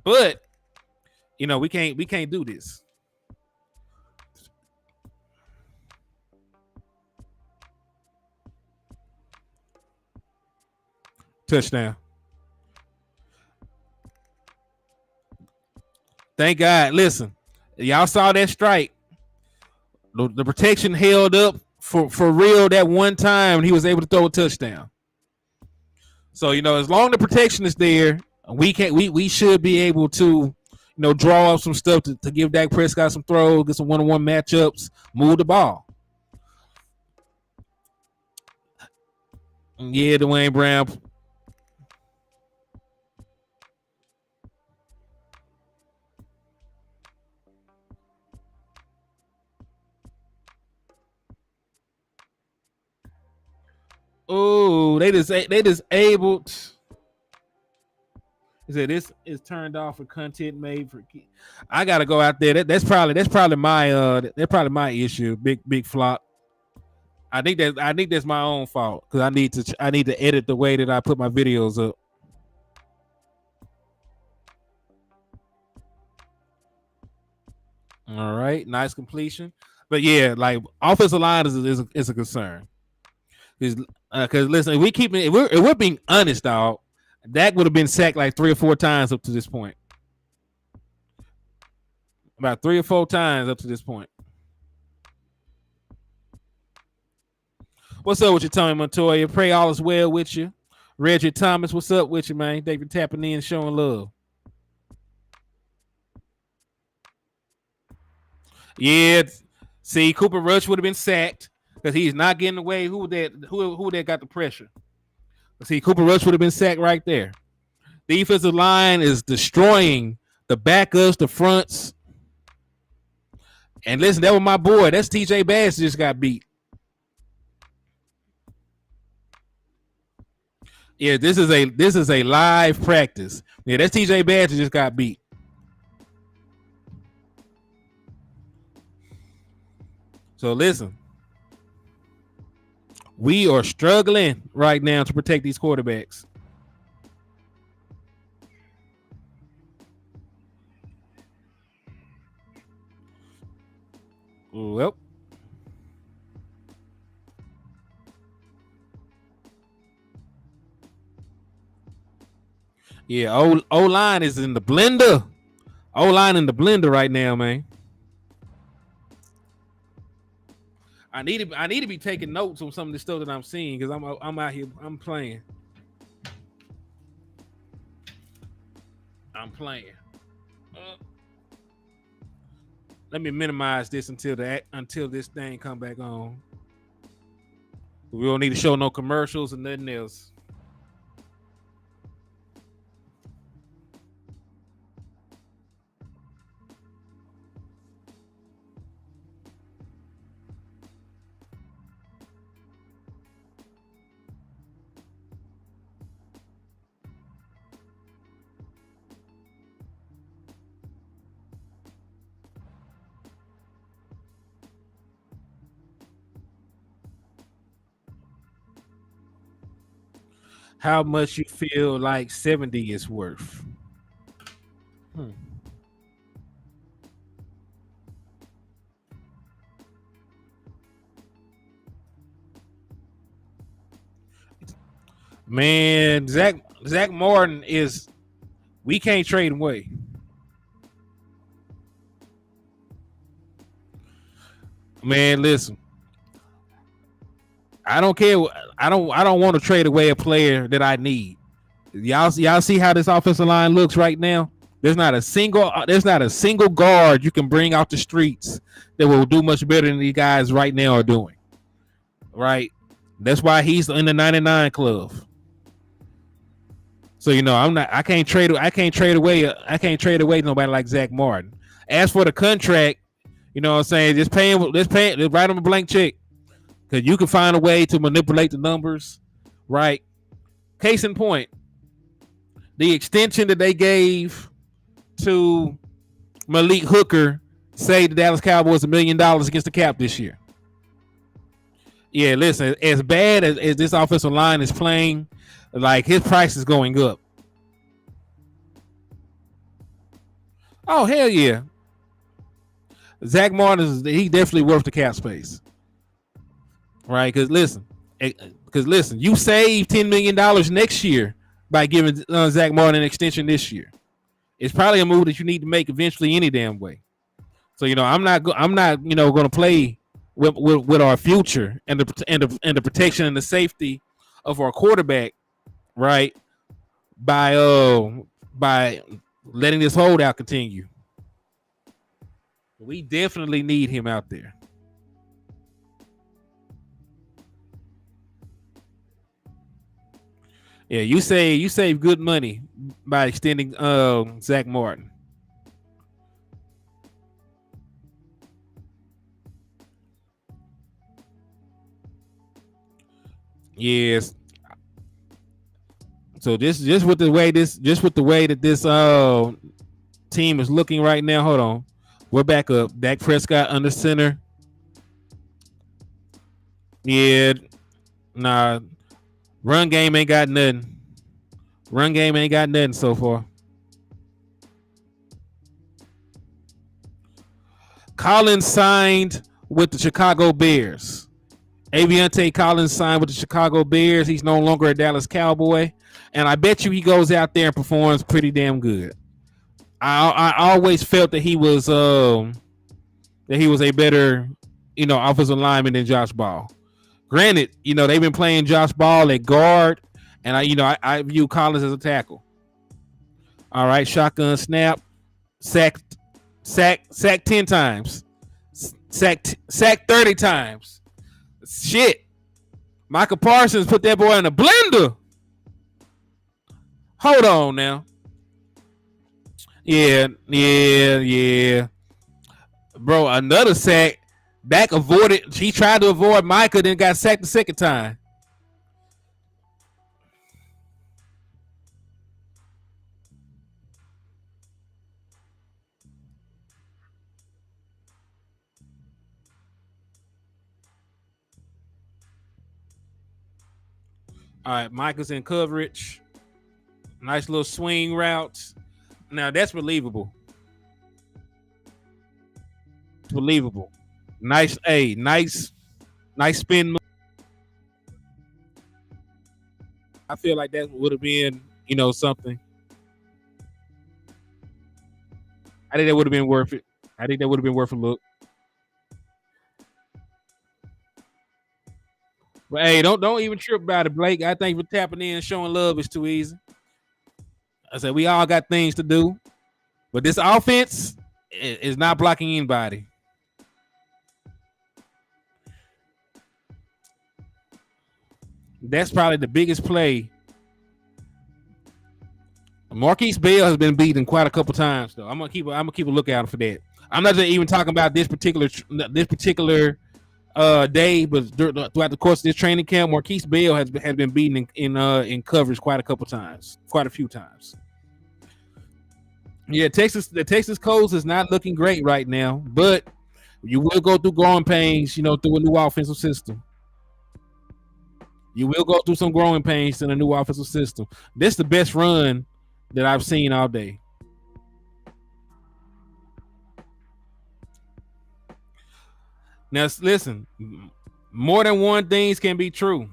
But, we can't do this. Touchdown. Thank God. Listen, y'all saw that strike. The protection held up for real that one time, and he was able to throw a touchdown. So as long as the protection is there, we should be able to draw up some stuff to give Dak Prescott some throws, get some one-on-one matchups, move the ball. Yeah, Dwayne Brown. Oh, they disabled. He said this is turned off for content made for kids. I gotta go out there. That's probably my issue. Big flop. I think that's my own fault because I need to edit the way that I put my videos up. All right, nice completion. But yeah, like offensive line is a concern. Because listen, if we're being honest, dog, Dak would have been sacked like 3 or 4 times up to this point. About 3 or 4 times up to this point. What's up with you, Tony Montoya? Pray all is well with you. Reggie Thomas, what's up with you, man? Thank you for tapping in, showing love. Yeah, see, Cooper Rush would have been sacked because he's not getting away. Who that got the pressure? See, Cooper Rush would have been sacked right there. The defensive line is destroying the backups, the fronts. And listen, that was my boy. That's TJ Bass just got beat. Yeah, this is a live practice. Yeah, that's TJ Bass just got beat. So listen, we are struggling right now to protect these quarterbacks. Well, yeah, O line is in the blender. O line in the blender right now, man. I need to be taking notes on some of the stuff that I'm seeing because I'm out here. I'm playing. Let me minimize this until this thing come back on. We don't need to show no commercials or nothing else. How much you feel like 70 is worth? Man, Zach Martin is. We can't trade him away. Man, listen. I don't care. I don't want to trade away a player that I need. Y'all see how this offensive line looks right now? There's not a single guard you can bring out the streets that will do much better than these guys right now are doing. Right? That's why he's in the 99 club. So I can't trade away nobody like Zach Martin. As for the contract, you know what I'm saying, just write him a blank check. Because you can find a way to manipulate the numbers, right? Case in point, the extension that they gave to Malik Hooker saved the Dallas Cowboys $1 million against the cap this year. Yeah, listen, as bad as this offensive line is playing, like his price is going up. Oh, hell yeah. Zach Martin, he definitely worth the cap space. Right, because listen, you save $10 million next year by giving Zach Martin an extension this year. It's probably a move that you need to make eventually any damn way. So I'm not going to play with our future and the protection and the safety of our quarterback, right? By letting this holdout continue. We definitely need him out there. Yeah, you save good money by extending Zach Martin. Yes. So just with the way that this team is looking right now. Hold on. We're back up. Dak Prescott under center. Yeah. Nah. Run game ain't got nothing. So far. Collins signed with the Chicago Bears. Aviante Collins signed with the Chicago Bears. He's no longer a Dallas Cowboy, and I bet you he goes out there and performs pretty damn good. I always felt that he was a better, offensive lineman than Josh Ball. Granted, they've been playing Josh Ball at guard, and I view Collins as a tackle. All right, shotgun snap, sack 10 times, sack 30 times. Shit, Michael Parsons put that boy in a blender. Hold on now. Yeah. Bro, another sack. Dak avoided. He tried to avoid Micah, then got sacked the second time. All right, Micah's in coverage. Nice little swing routes. Now that's believable. It's believable. Nice spin move. I feel like that would have been, something. I think that would have been worth it. I think that would have been worth a look. But hey, don't even trip about it, Blake. I think for tapping in and showing love is too easy. I said we all got things to do, but this offense is not blocking anybody. That's probably the biggest play. Marquise Bell has been beaten quite a couple times, though. I'm gonna keep a lookout for that. I'm not even talking about this particular day, but throughout the course of this training camp, Marquise Bell has been beaten in coverage quite a few times. Yeah, the Texas Colts is not looking great right now, but you will go through growing pains, through a new offensive system. You will go through some growing pains in a new offensive system. This is the best run that I've seen all day. Now, listen, more than one things can be true.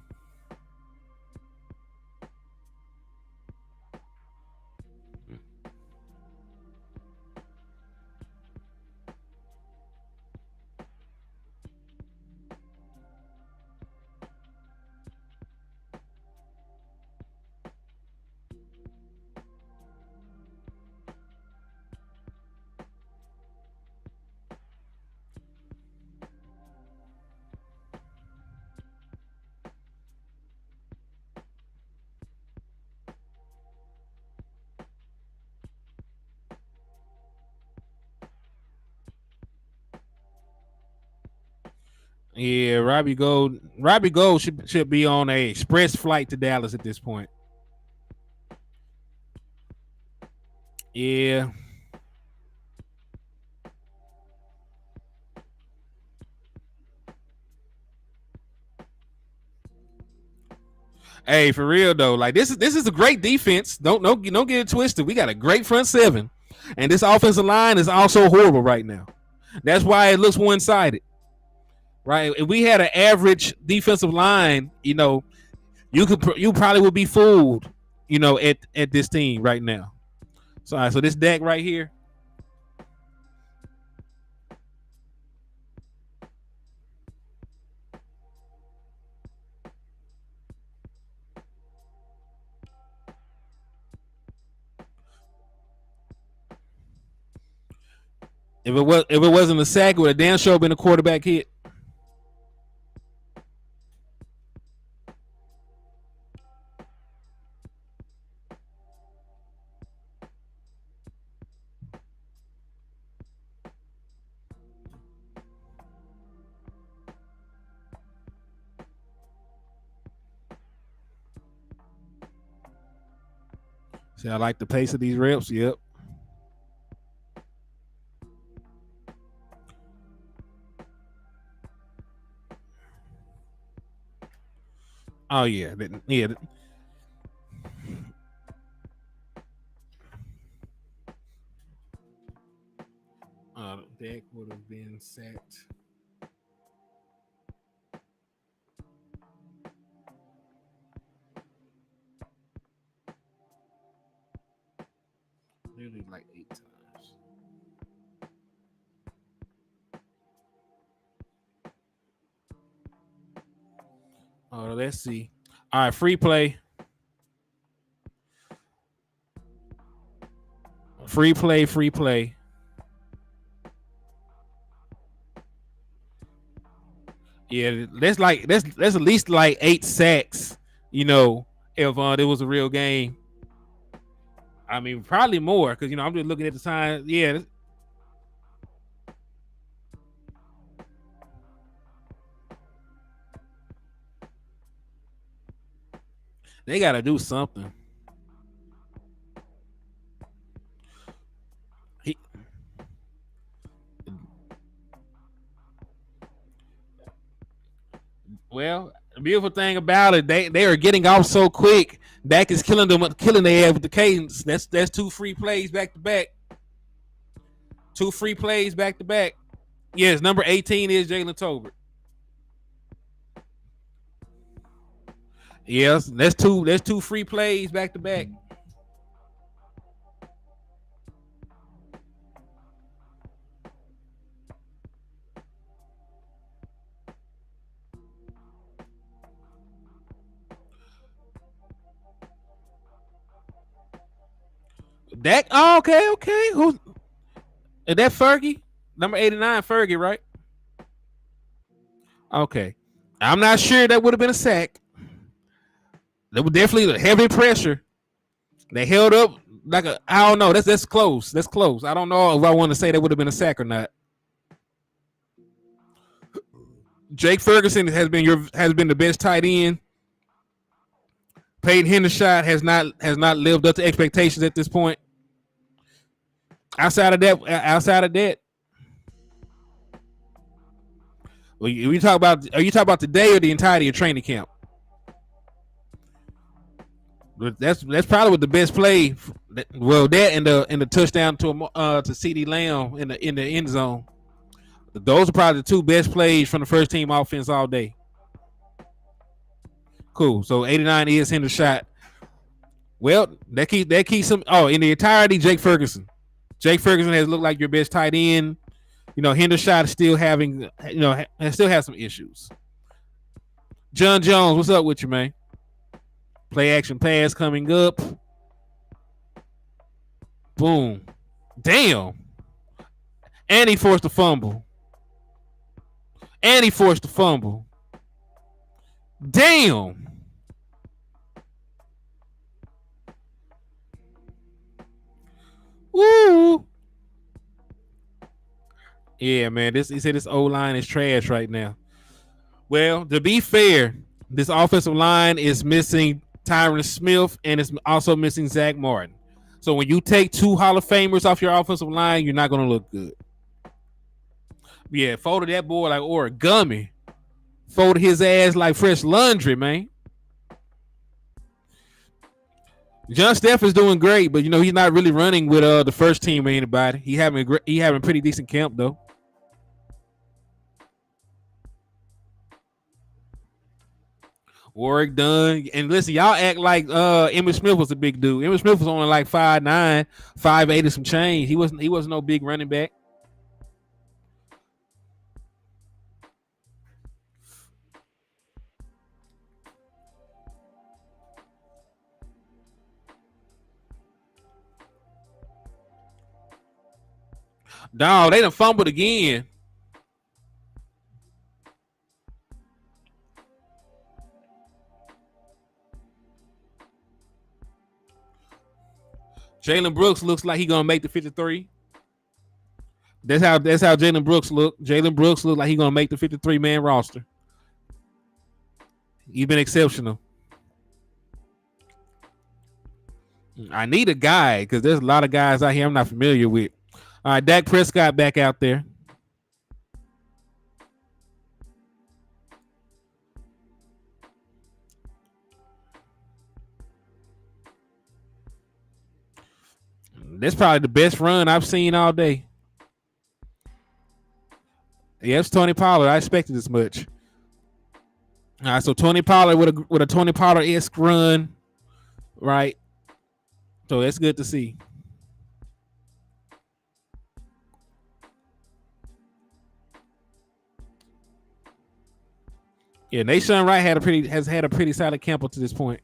Yeah, Robbie Gold should be on a express flight to Dallas at this point. Yeah. Hey, for real though, like this is a great defense. Don't get it twisted. We got a great front seven, and this offensive line is also horrible right now. That's why it looks one-sided. Right? If we had an average defensive line, you probably would be fooled, at this team right now. So this Dak right here. If it wasn't a sack, it would have damn sure been a quarterback hit. See, I like the pace of these reps. Yep. Oh yeah, yeah. Dak would have been sacked. Let's see. All right, free play. Free play. Yeah, that's at least like 8 sacks, if it was a real game. I mean, probably more because I'm just looking at the sign. Yeah, they got to do something. Well, the beautiful thing about it, they are getting off so quick. Dak is killing their ass with the cadence. That's 2 free plays back to back. 2 free plays back to back. Yes, number 18 is Jalen Tolbert. Yes, that's two free plays back to back. Dak. Oh, okay. Who's is that? Fergie, number 89, Fergie, right? Okay, I'm not sure that would have been a sack. That was definitely heavy pressure. They held up like I don't know. That's close. That's close. I don't know if I want to say that would have been a sack or not. Jake Ferguson has been the best tight end. Peyton Hendershot has not lived up to expectations at this point. Outside of that, are you talking about today or the entirety of training camp? That's probably what the best play. Well, that and the touchdown to CeeDee Lamb in the end zone. Those are probably the 2 best plays from the first team offense all day. Cool. So 89 is Hendershot. Well, that keeps him. Oh, in the entirety, Jake Ferguson. Jake Ferguson has looked like your best tight end. Hendershot is still having, still has some issues. John Jones, what's up with you, man? Play action pass coming up. Boom. Damn. And he forced a fumble. Damn. Woo. Yeah, man. He said this O-line is trash right now. Well, to be fair, this offensive line is missing Tyron Smith and it's also missing Zach Martin. So when you take 2 Hall of Famers off your offensive line, you're not going to look good. Yeah, folded that boy like origami. Folded his ass like fresh laundry, man. John Steph is doing great, but he's not really running with the first team or anybody. He having pretty decent camp though. Work done. And listen, y'all act like Emmitt Smith was a big dude. Emmitt Smith was only like 5'9", 5'8" and some change. He wasn't no big running back. Dog, they done fumbled again. Jalen Brooks looks like he gonna make the 53. That's how Jalen Brooks look. Jalen Brooks look like he gonna make the 53-man roster. He's been exceptional. I need a guy because there's a lot of guys out here I'm not familiar with. All right, Dak Prescott back out there. That's probably the best run I've seen all day. Yes, Tony Pollard. I expected this much. All right, so Tony Pollard with a Tony Pollard-esque run, right? So that's good to see. Yeah, Nation Wright has had a pretty solid camp up to this point.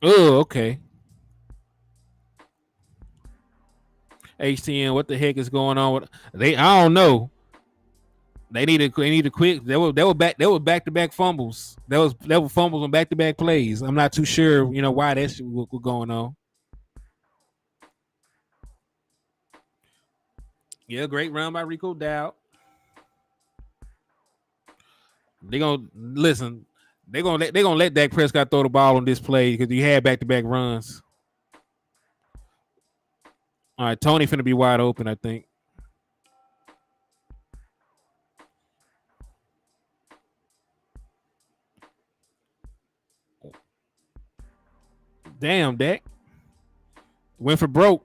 Oh, okay. HTN, what the heck is going on with they? I don't know. They need to quit. They were back to back fumbles. That were fumbles on back to back plays. I'm not too sure, why that shit was going on. Yeah, great run by Rico Dowd. They're gonna listen. They're gonna let Dak Prescott throw the ball on this play because he had back to back runs. All right, Tony finna be wide open, I think. Damn, Dak. Went for broke.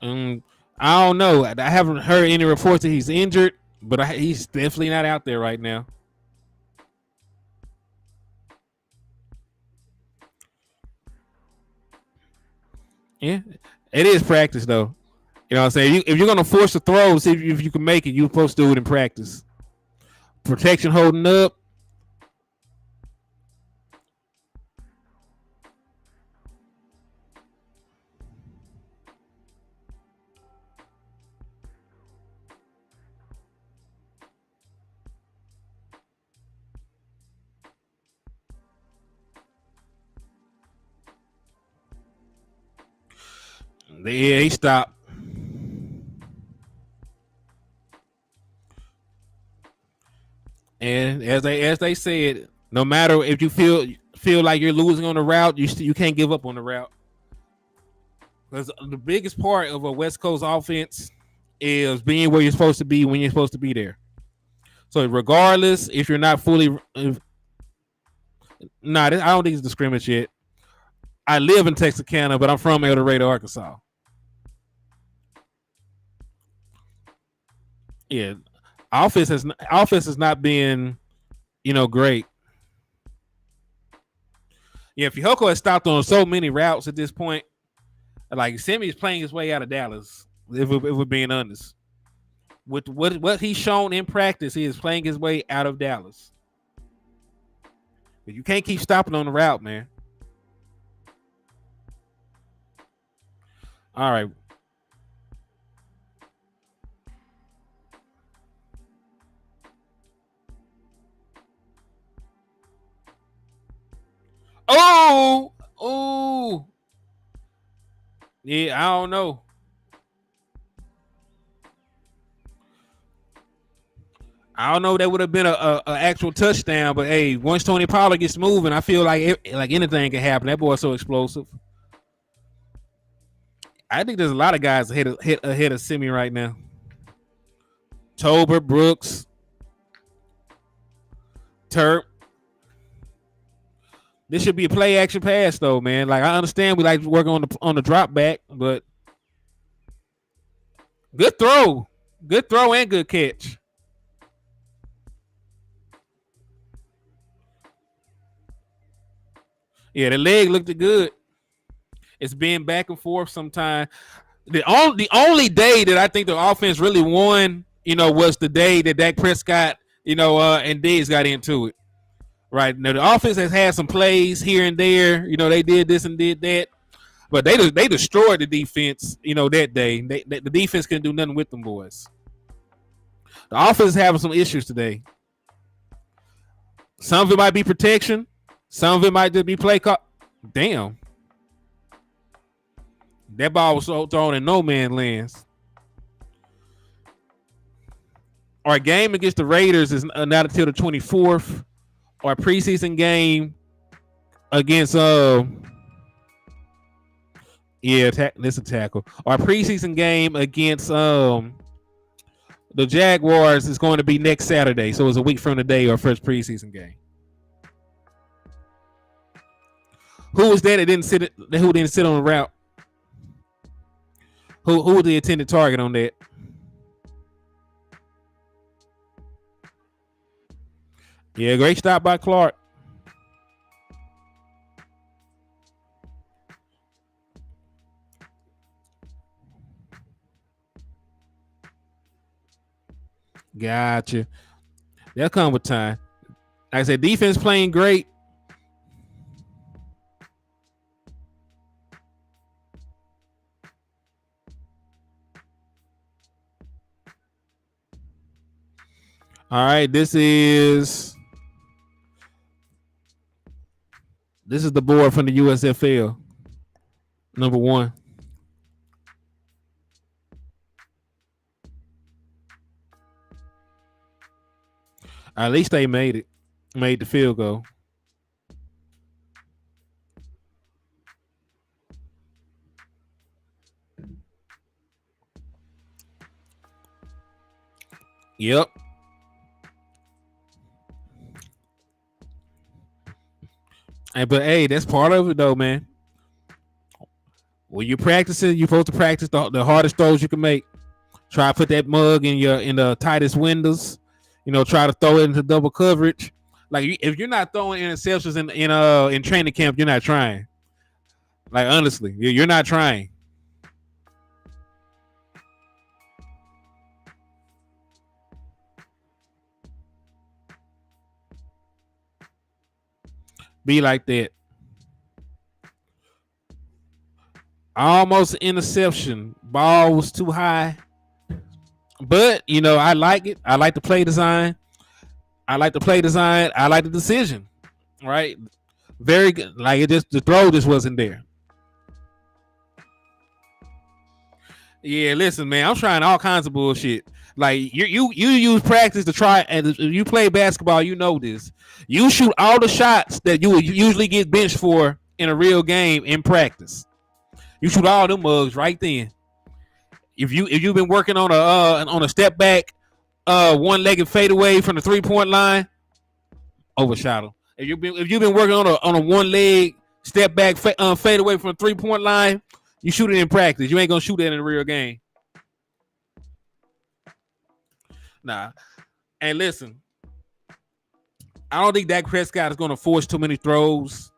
I don't know. I haven't heard any reports that he's injured, but he's definitely not out there right now. Yeah, it is practice though. You know what I'm saying? If you're gonna force the throw, see if you can make it. You're supposed to do it in practice. Protection holding up. Yeah, he stopped. And as they said, no matter if you feel like you're losing on the route, you can't give up on the route. Because the biggest part of a West Coast offense is being where you're supposed to be when you're supposed to be there. So regardless, if you're not fully, I don't think it's the scrimmage yet. I live in Texarkana, but I'm from El Dorado, Arkansas. Yeah, offense has not been, great. Yeah, Fihoko has stopped on so many routes at this point. Like Semi is playing his way out of Dallas. If we're being honest, with what he's shown in practice, he is playing his way out of Dallas. But you can't keep stopping on the route, man. All right. Oh. Yeah, I don't know. I don't know if that would have been a actual touchdown, but hey, once Tony Pollard gets moving, I feel like anything can happen. That boy's so explosive. I think there's a lot of guys ahead of Simi right now. Tolbert, Brooks, Turp. This should be a play action pass though, man. Like I understand we like to work on the drop back, but good throw and good catch. Yeah, the leg looked good. It's been back and forth sometime. The only day that I think the offense really won, was the day that Dak Prescott, and Diggs got into it. Right now, the offense has had some plays here and there. They did this and did that, but they destroyed the defense. That day, the defense couldn't do nothing with them boys. The offense is having some issues today. Some of it might be protection. Some of it might just be play call. Damn, that ball was so thrown in no man's lands. Our game against the Raiders is not until the 24th. Our preseason game against this a tackle. Our preseason game against the Jaguars is going to be next Saturday, so it's a week from today. Our first preseason game. Who was that didn't sit? Who didn't sit on the route? Who was the intended target on that? Yeah, great stop by Clark. Gotcha. That'll come with time. Like I said, defense playing great. All right, this is the board from the USFL. Number 1. At least they made the field goal. Yep. But hey, that's part of it though, man. When you're practicing, you're supposed to practice the hardest throws you can make. Try to put that mug in the tightest windows. Try to throw it into double coverage. Like if you're not throwing interceptions in training camp, you're not trying. Like honestly, you're not trying. Be like that. Almost interception. Ball was too high. But, I like it. I like the play design. I like the decision. Right? Very good. Like the throw just wasn't there. Yeah, listen, man. I'm trying all kinds of bullshit. Like you use practice to try, and if you play basketball, you know this. You shoot all the shots that you would usually get benched for in a real game in practice. You shoot all them mugs right then. If you've been working on a step back, one-legged fadeaway from the 3-point line, overshot them. If you've been working on a one-leg step back fadeaway from the 3-point line, you shoot it in practice. You ain't gonna shoot that in a real game. Nah. And listen, I don't think Dak Prescott is gonna force too many throws,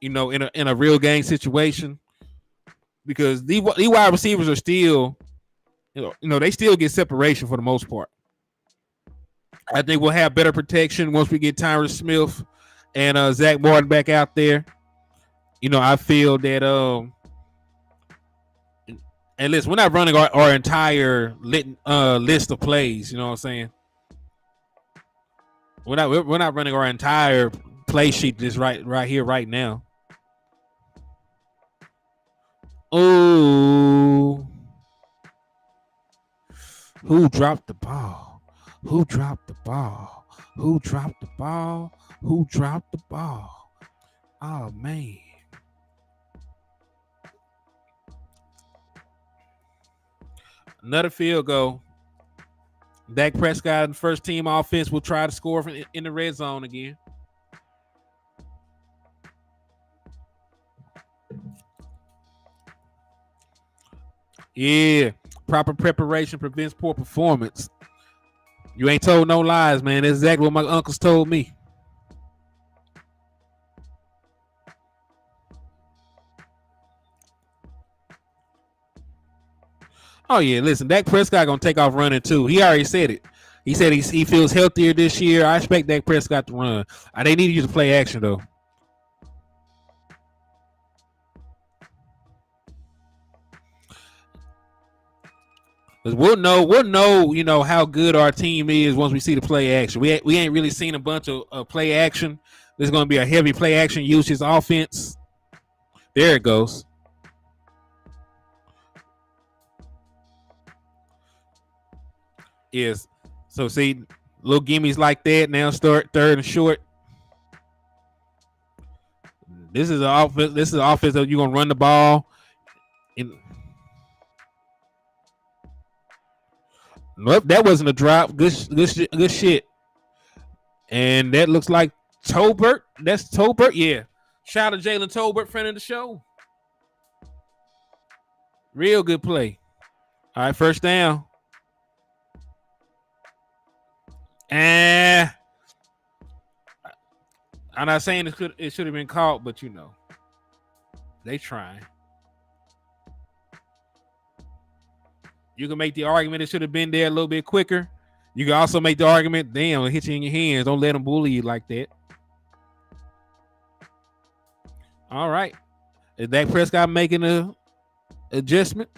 in a real game situation, because these wide receivers are still, they still get separation for the most part. I think we'll have better protection once we get Tyron Smith and Zach Martin back out there. I feel that and listen, we're not running our entire list of plays. You know what I'm saying? We're not running our entire play sheet just right here, right now. Oh, who dropped the ball? Who dropped the ball? Who dropped the ball? Who dropped the ball? Oh man. Another field goal. Dak Prescott and first team offense will try to score in the red zone again. Yeah, proper preparation prevents poor performance. You ain't told no lies, man. That's exactly what my uncles told me. Oh yeah, listen, Dak Prescott gonna take off running too. He already said it. He said he feels healthier this year. I expect Dak Prescott to run. They need to use the play action though. We'll know, how good our team is once we see the play action. We ain't really seen a bunch of play action. There's going to be a heavy play action usage offense. There it goes. Yes. So see, little gimmies like that now start third and short. This is an offense. This is an offense that you're gonna run the ball. Nope, that wasn't a drop. Good shit. And that looks like Tolbert. That's Tolbert. Yeah. Shout out to Jalen Tolbert, friend of the show. Real good play. All right, first down. And I'm not saying it should have been caught, but you know, they trying. You can make the argument it should have been there a little bit quicker. You can also make the argument, damn, it hit you in your hands. Don't let them bully you like that. All right. Is Dak Prescott making a adjustment?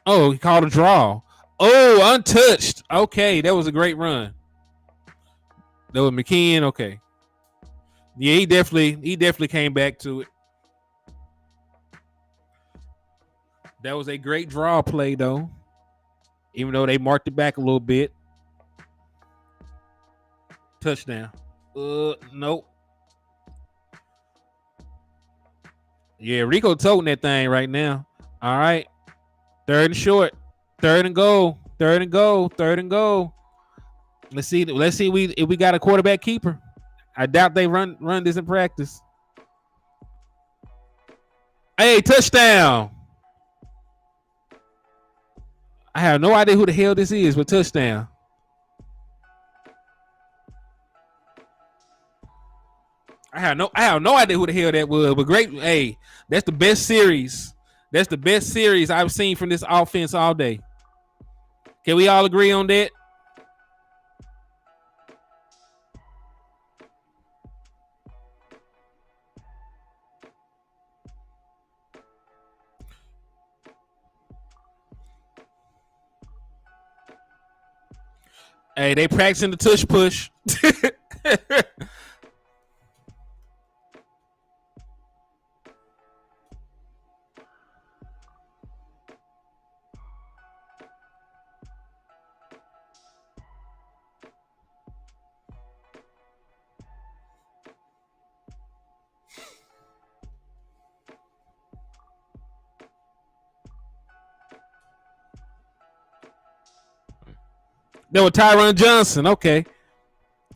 Oh, he called a draw. Oh, untouched. Okay, that was a great run. That was McKeon. Okay. Yeah, he definitely came back to it. That was a great draw play, though. Even though they marked it back a little bit. Touchdown. Nope. Yeah, Rico toting that thing right now. All right. Third and short. Third and goal. Let's see if we got a quarterback keeper. I doubt they run this in practice. Hey, touchdown. I have no idea who the hell this is, but touchdown. I have no idea who the hell that was, but great. Hey, that's the best series. That's the best series I've seen from this offense all day. Can we all agree on that? Hey, they practicing the tush push. That was Tyron Johnson. Okay.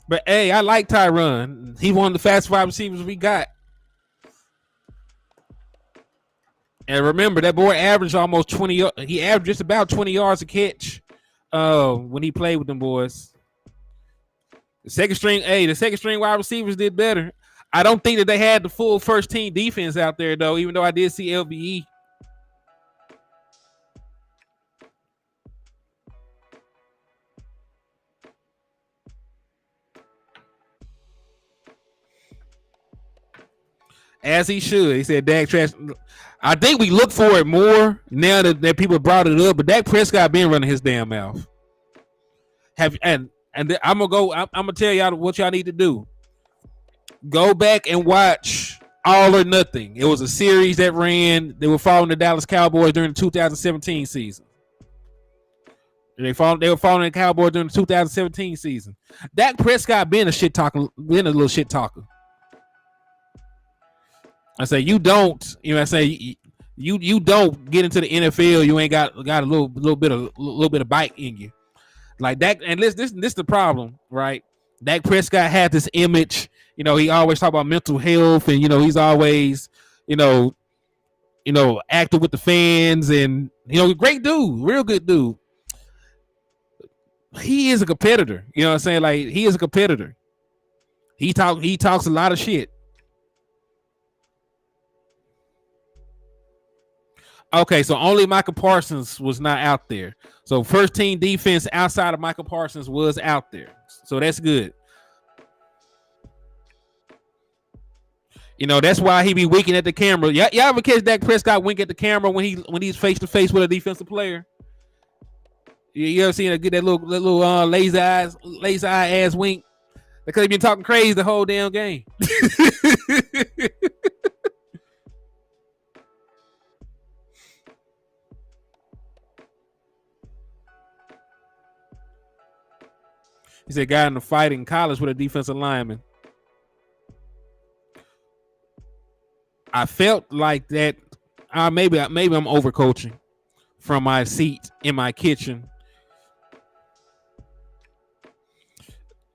But, hey, I like Tyron. He one of the fastest wide receivers we got. And remember, that boy averaged almost 20. He averaged just about 20 yards a catch when he played with them boys. The second string wide receivers did better. I don't think that they had the full first team defense out there, though, even though I did see LVE. As he should. He said Dak trash. I think we look for it more now that people brought it up, but Dak Prescott been running his damn mouth. I'm gonna tell y'all what y'all need to do. Go back and watch All or Nothing. It was a series that ran. They were following the Dallas Cowboys during the 2017 season. They were following the Cowboys during the 2017 season. Dak Prescott been a little shit talker. I say you don't, I say you don't get into the NFL. You ain't got a little bit of bite in you, like that. And this is the problem, right? Dak Prescott had this image. He always talk about mental health, and he's always, active with the fans, and great dude, real good dude. He is a competitor. You know what I'm saying? Like, he is a competitor. He talks a lot of shit. Okay, so only Michael Parsons was not out there. So first team defense outside of Michael Parsons was out there. So that's good. That's why he be winking at the camera. Y'all ever catch Dak Prescott wink at the camera when he's face to face with a defensive player? You ever seen that little lazy eye ass wink? Because he been talking crazy the whole damn game. He said, "Got in a fight in college with a defensive lineman." I felt like that. Maybe I'm overcoaching from my seat in my kitchen.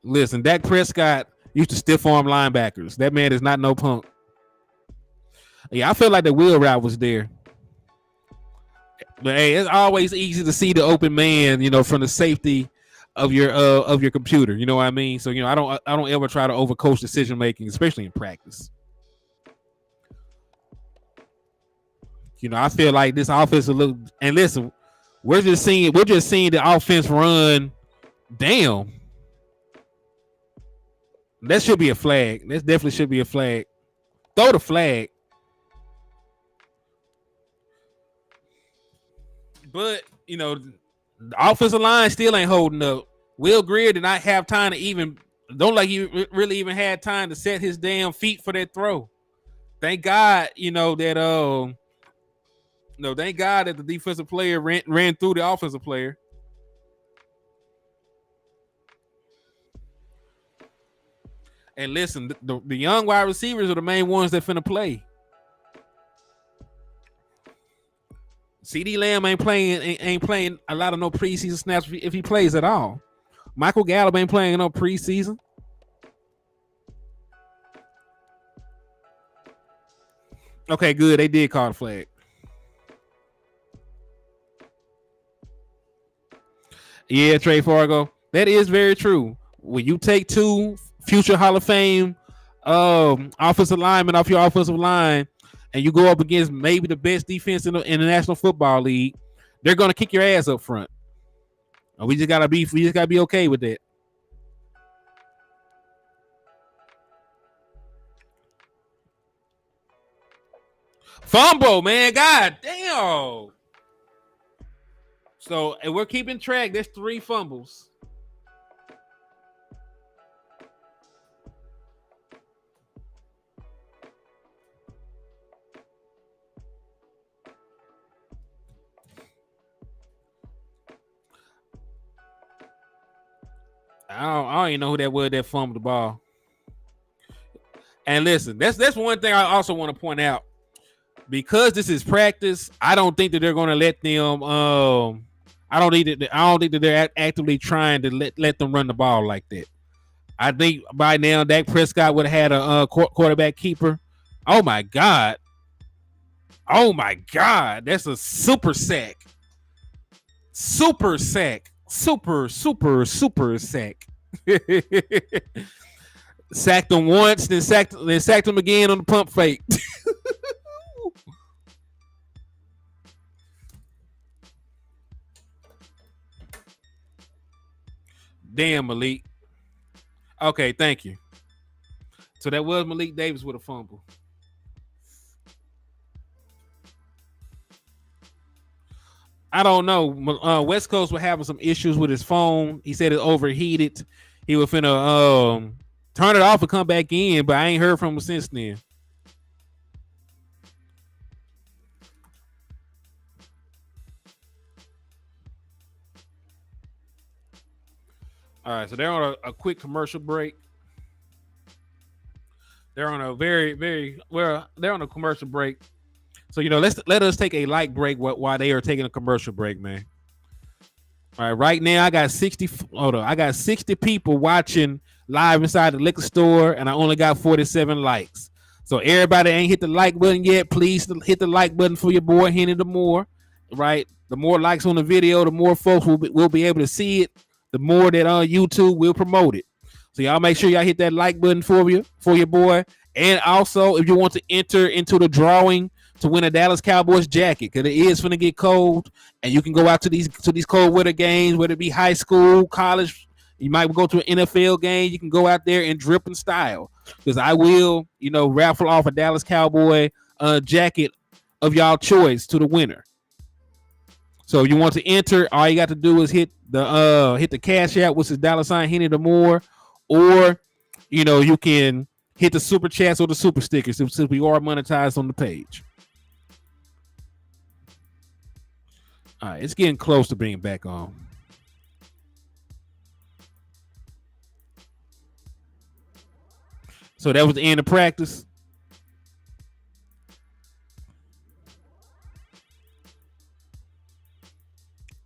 Listen, Dak Prescott Used to stiff arm linebackers. That man is not no punk. Yeah, I feel like the wheel route was there. But hey, it's always easy to see the open man, from the safety of your computer. You know what I mean? So I don't ever try to overcoach decision making, especially in practice. I feel like this offense will look. And listen, we're just seeing the offense run. Damn, that should be a flag. That definitely should be a flag. Throw the flag. But the offensive line still ain't holding up. Will Greer did not have time to he really even had time to set his damn feet for that throw. Thank God, that thank God that the defensive player ran through the offensive player. And listen, the young wide receivers are the main ones that finna play. CD Lamb ain't playing a lot of no preseason snaps if he plays at all. Michael Gallup ain't playing no preseason. Okay, good. They did call the flag. Yeah, Trey Fargo. That is very true. When you take two future Hall of Fame offensive linemen off your offensive line, and you go up against maybe the best defense in the National Football League, they're gonna kick your ass up front. And we just gotta be okay with that. Fumble, man. God damn. So, and we're keeping track. There's 3 fumbles. I don't even know who that was that fumbled the ball. And listen, that's one thing I also want to point out. Because this is practice, I don't think that they're going to let them. I don't think that they're actively trying to let them run the ball like that. I think by now Dak Prescott would have had a quarterback keeper. Oh my God! That's a super sack. Super sack. Super sack. Sacked him once, then sacked him again on the pump fake. Damn, Malik. Okay, thank you. So that was Malik Davis with a fumble. I don't know. West Coast was having some issues with his phone. He said it overheated. He was finna turn it off and come back in, but I ain't heard from him since then. All right, so they're on a quick commercial break. They're on a they're on a commercial break. So let us take a light break while they are taking a commercial break, man. All right, right now I got 60. Hold on, I got 60 people watching live inside the liquor store, and I only got 47 likes. So everybody ain't hit the like button yet. Please hit the like button for your boy Hennythemoor. Right, the more likes on the video, the more folks will be able to see it. The more that on YouTube will promote it. So y'all make sure y'all hit that like button for your boy. And also, if you want to enter into the drawing to win a Dallas Cowboys jacket, because it is going to get cold, and you can go out to these cold weather games, whether it be high school, college. You might go to an NFL game. You can go out there and drip in style, because I will, raffle off a Dallas Cowboy jacket of y'all choice to the winner. So if you want to enter, all you got to do is hit the Cash App, which is $ Hennythemoor, or you can hit the super chats or the super stickers since we are monetized on the page. All right, it's getting close to being back on. So that was the end of practice.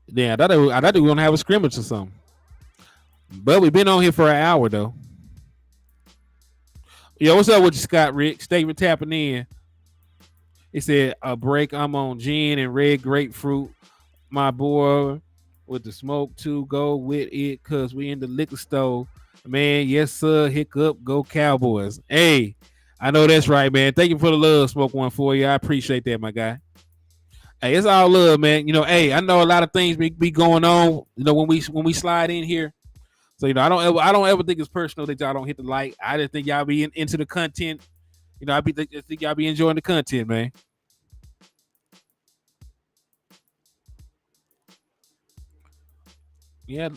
Yeah, I thought we were going to have a scrimmage or something. But we've been on here for an hour, though. Yo, what's up with you, Scott Rick? Statement tapping in. He said, a break, I'm on gin and red grapefruit. My boy with the smoke to go with it because we in the liquor store. Man, yes, sir. Hiccup, go Cowboys. Hey, I know that's right, man. Thank you for the love, Smoke One for you. I appreciate that, my guy. Hey, it's all love, man. Hey, I know a lot of things be going on, when we slide in here. So, I don't ever think it's personal that y'all don't hit the like. I just think y'all be into the content. I think y'all be enjoying the content, man. Yeah,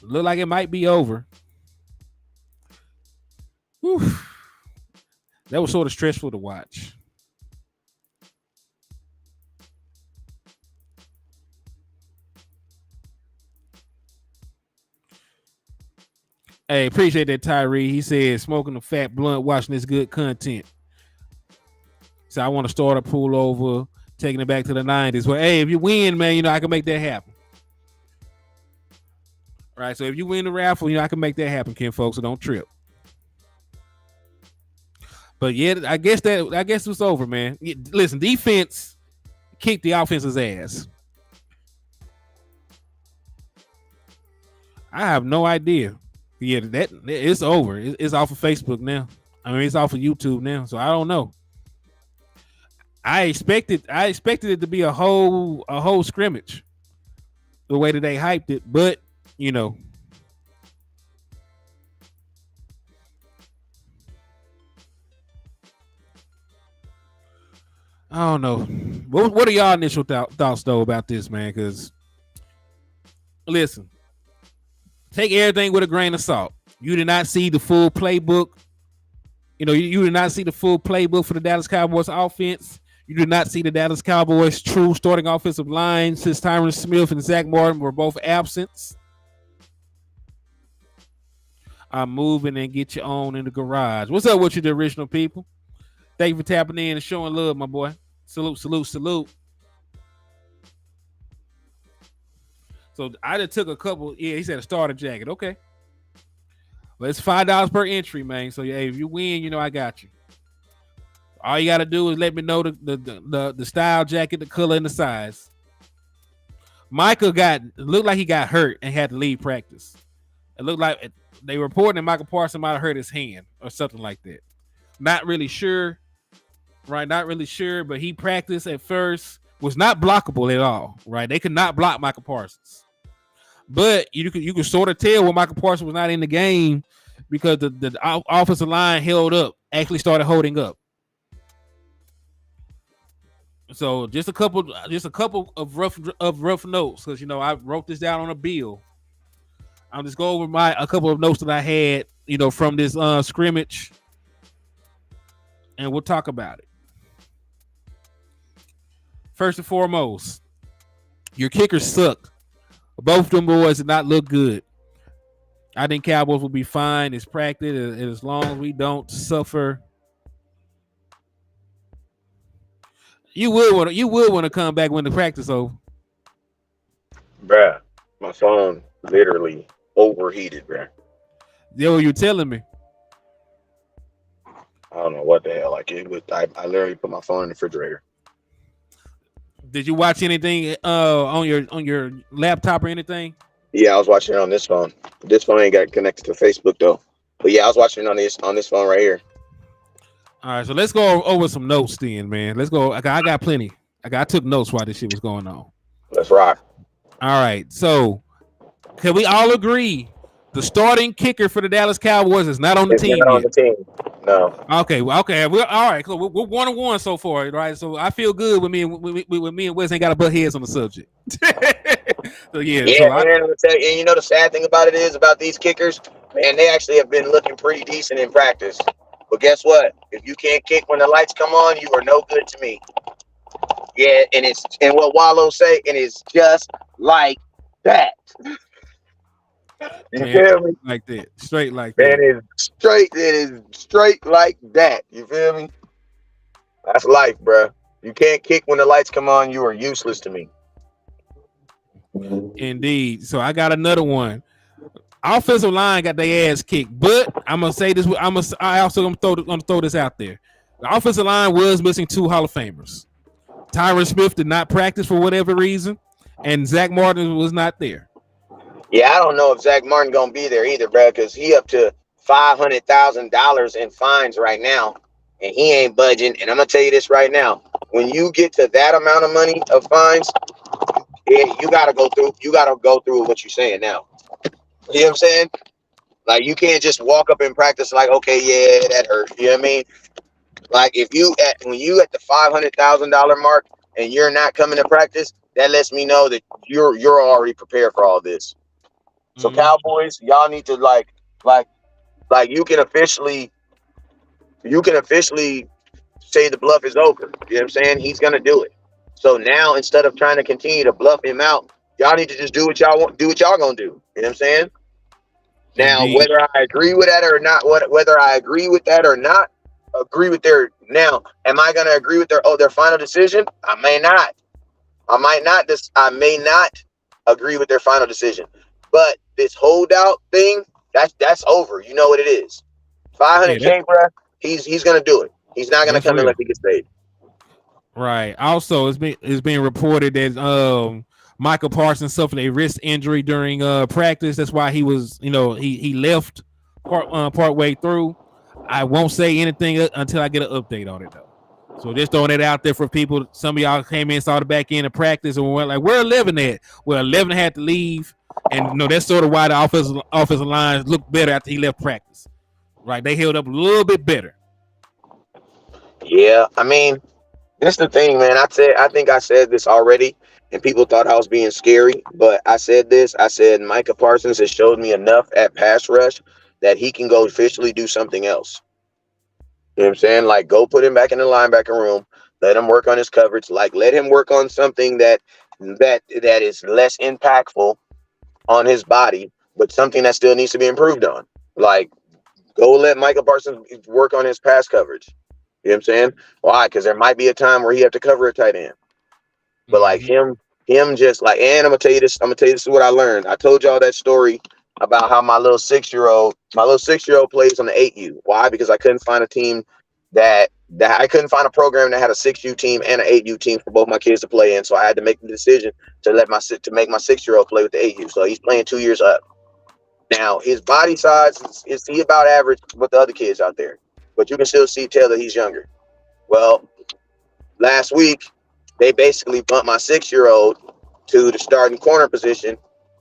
look like it might be over. Whew. That was sort of stressful to watch. Hey, appreciate that, Tyree. He said, smoking a fat blunt, watching this good content. So I want to start a pool over, taking it back to the 90s. Well, hey, if you win, man, I can make that happen. All right, so if you win the raffle, I can make that happen, Ken, folks, so don't trip. But yeah, I guess it's over, man. Listen, defense kicked the offense's ass. I have no idea. Yeah, that it's over. It's off of Facebook now. I mean, it's off of YouTube now. So I don't know. I expected it to be a whole scrimmage, the way that they hyped it, but I don't know. What are y'all initial thoughts though about this, man? Because listen, take everything with a grain of salt. You did not see the full playbook. You did not see the full playbook for the Dallas Cowboys offense. You did not see the Dallas Cowboys' true starting offensive line since Tyron Smith and Zach Martin were both absent. I'm moving and get you on in the garage. What's up with you, the original people? Thank you for tapping in and showing love, my boy. Salute, salute, salute. So I just took a couple. Yeah, he said a starter jacket. Okay. Well, it's $5 per entry, man. So yeah, if you win, I got you. All you got to do is let me know the style jacket, the color, and the size. Michael looked like he got hurt and had to leave practice. It looked like they reported that Michael Parsons might have hurt his hand or something like that. Not really sure. Right, not really sure, but he practiced at first, was not blockable at all. Right, they could not block Michael Parsons, but you could sort of tell when Michael Parsons was not in the game because the offensive line actually started holding up. So just a couple of rough notes because I wrote this down on a bill. I'll just go over a couple of notes that I had from this scrimmage, and we'll talk about it. First and foremost, your kickers suck. Both of them boys did not look good. I think Cowboys will be fine. It's practice, and as long as we don't suffer. You would want to come back when the practice over. Bruh, my phone literally overheated, bruh. Yo, you're telling me. I don't know what the hell. I literally put my phone in the refrigerator. Did you watch anything on your laptop or anything? Yeah, I was watching it on this phone. This phone ain't got connected to Facebook though. But yeah, I was watching it on this phone right here. All right, so let's go over some notes then, man. Let's go. I got plenty. I took notes while this shit was going on. Let's rock. All right, so can we all agree the starting kicker for the Dallas Cowboys is not on the team yet? No. Okay. We're all right. We're 1-1 so far, right? So I feel good with me and Wes ain't got to butt heads on the subject. So yeah. Yeah, man. I'm gonna tell you, and the sad thing about it is about these kickers, man, they actually have been looking pretty decent in practice. But guess what? If you can't kick when the lights come on, you are no good to me. Yeah, and what Wallow say, and it's just like that. You feel me? Like that. Straight like that. Man, it is straight like that. You feel me? That's life, bro. You can't kick when the lights come on, you are useless to me. Indeed. So I got another one. offensive line got their ass kicked. But I'm gonna say this. I also gonna throw this out there. The offensive line was missing 2 Hall of Famers. Tyron Smith did not practice for whatever reason, and Zach Martin was not there. Yeah, I don't know if Zach Martin gonna be there either, bro, because he up to $500,000 in fines right now, and he ain't budging. And I'm gonna tell you this right now: when you get to that amount of money of fines, you gotta go through. You gotta go through what you're saying now. You know what I'm saying? Like you can't just walk up in practice like, okay, yeah, that hurt. You know what I mean? Like when you at the $500,000 mark and you're not coming to practice, that lets me know that you're already prepared for all this. So Cowboys, y'all need to like you can officially say the bluff is over. You know what I'm saying? He's gonna do it. So now instead of trying to continue to bluff him out, y'all need to just do what y'all want, do what y'all gonna do. You know what I'm saying? Now, Indeed. whether I agree with that or not, whether I agree with that or not, agree with their now, am I gonna agree with their final decision? I may not. I may not agree with their final decision. But this holdout thing, that's over. You know what it is. 500K, bro. He's gonna do it. He's not gonna come in unless he gets paid. Right. Also, it's being reported that Michael Parsons suffered a wrist injury during practice. That's why he was, he left part way through. I won't say anything until I get an update on it though. So just throwing it out there for people. Some of y'all came in, saw the back end of practice, and went like, "Where 11 at?" Well, 11 had to leave, and that's sort of why the offensive lines looked better after he left practice. Right? They held up a little bit better. Yeah, I mean, that's the thing, man. I think I said this already, and people thought I was being scary, but I said this. I said Micah Parsons has showed me enough at pass rush that he can go officially do something else. You know what I'm saying? Like, go put him back in the linebacker room. Let him work on his coverage. Like, let him work on something that is less impactful on his body, but something that still needs to be improved on. Like, go let Micah Parsons work on his pass coverage. You know what I'm saying? Why? Because there might be a time where he have to cover a tight end. But like him just like, and I'm gonna tell you this is what I learned. I told y'all that story about how my little 6-year-old plays on the 8U. Why? Because I couldn't find a team that I couldn't find a program that had a 6U team and an 8U team for both my kids to play in. So I had to make the decision to make my 6-year-old play with the 8U. So he's playing 2 years up. Now his body size is he about average with the other kids out there, but you can still tell that he's younger. Well, last week they basically bumped my 6-year-old to the starting corner position.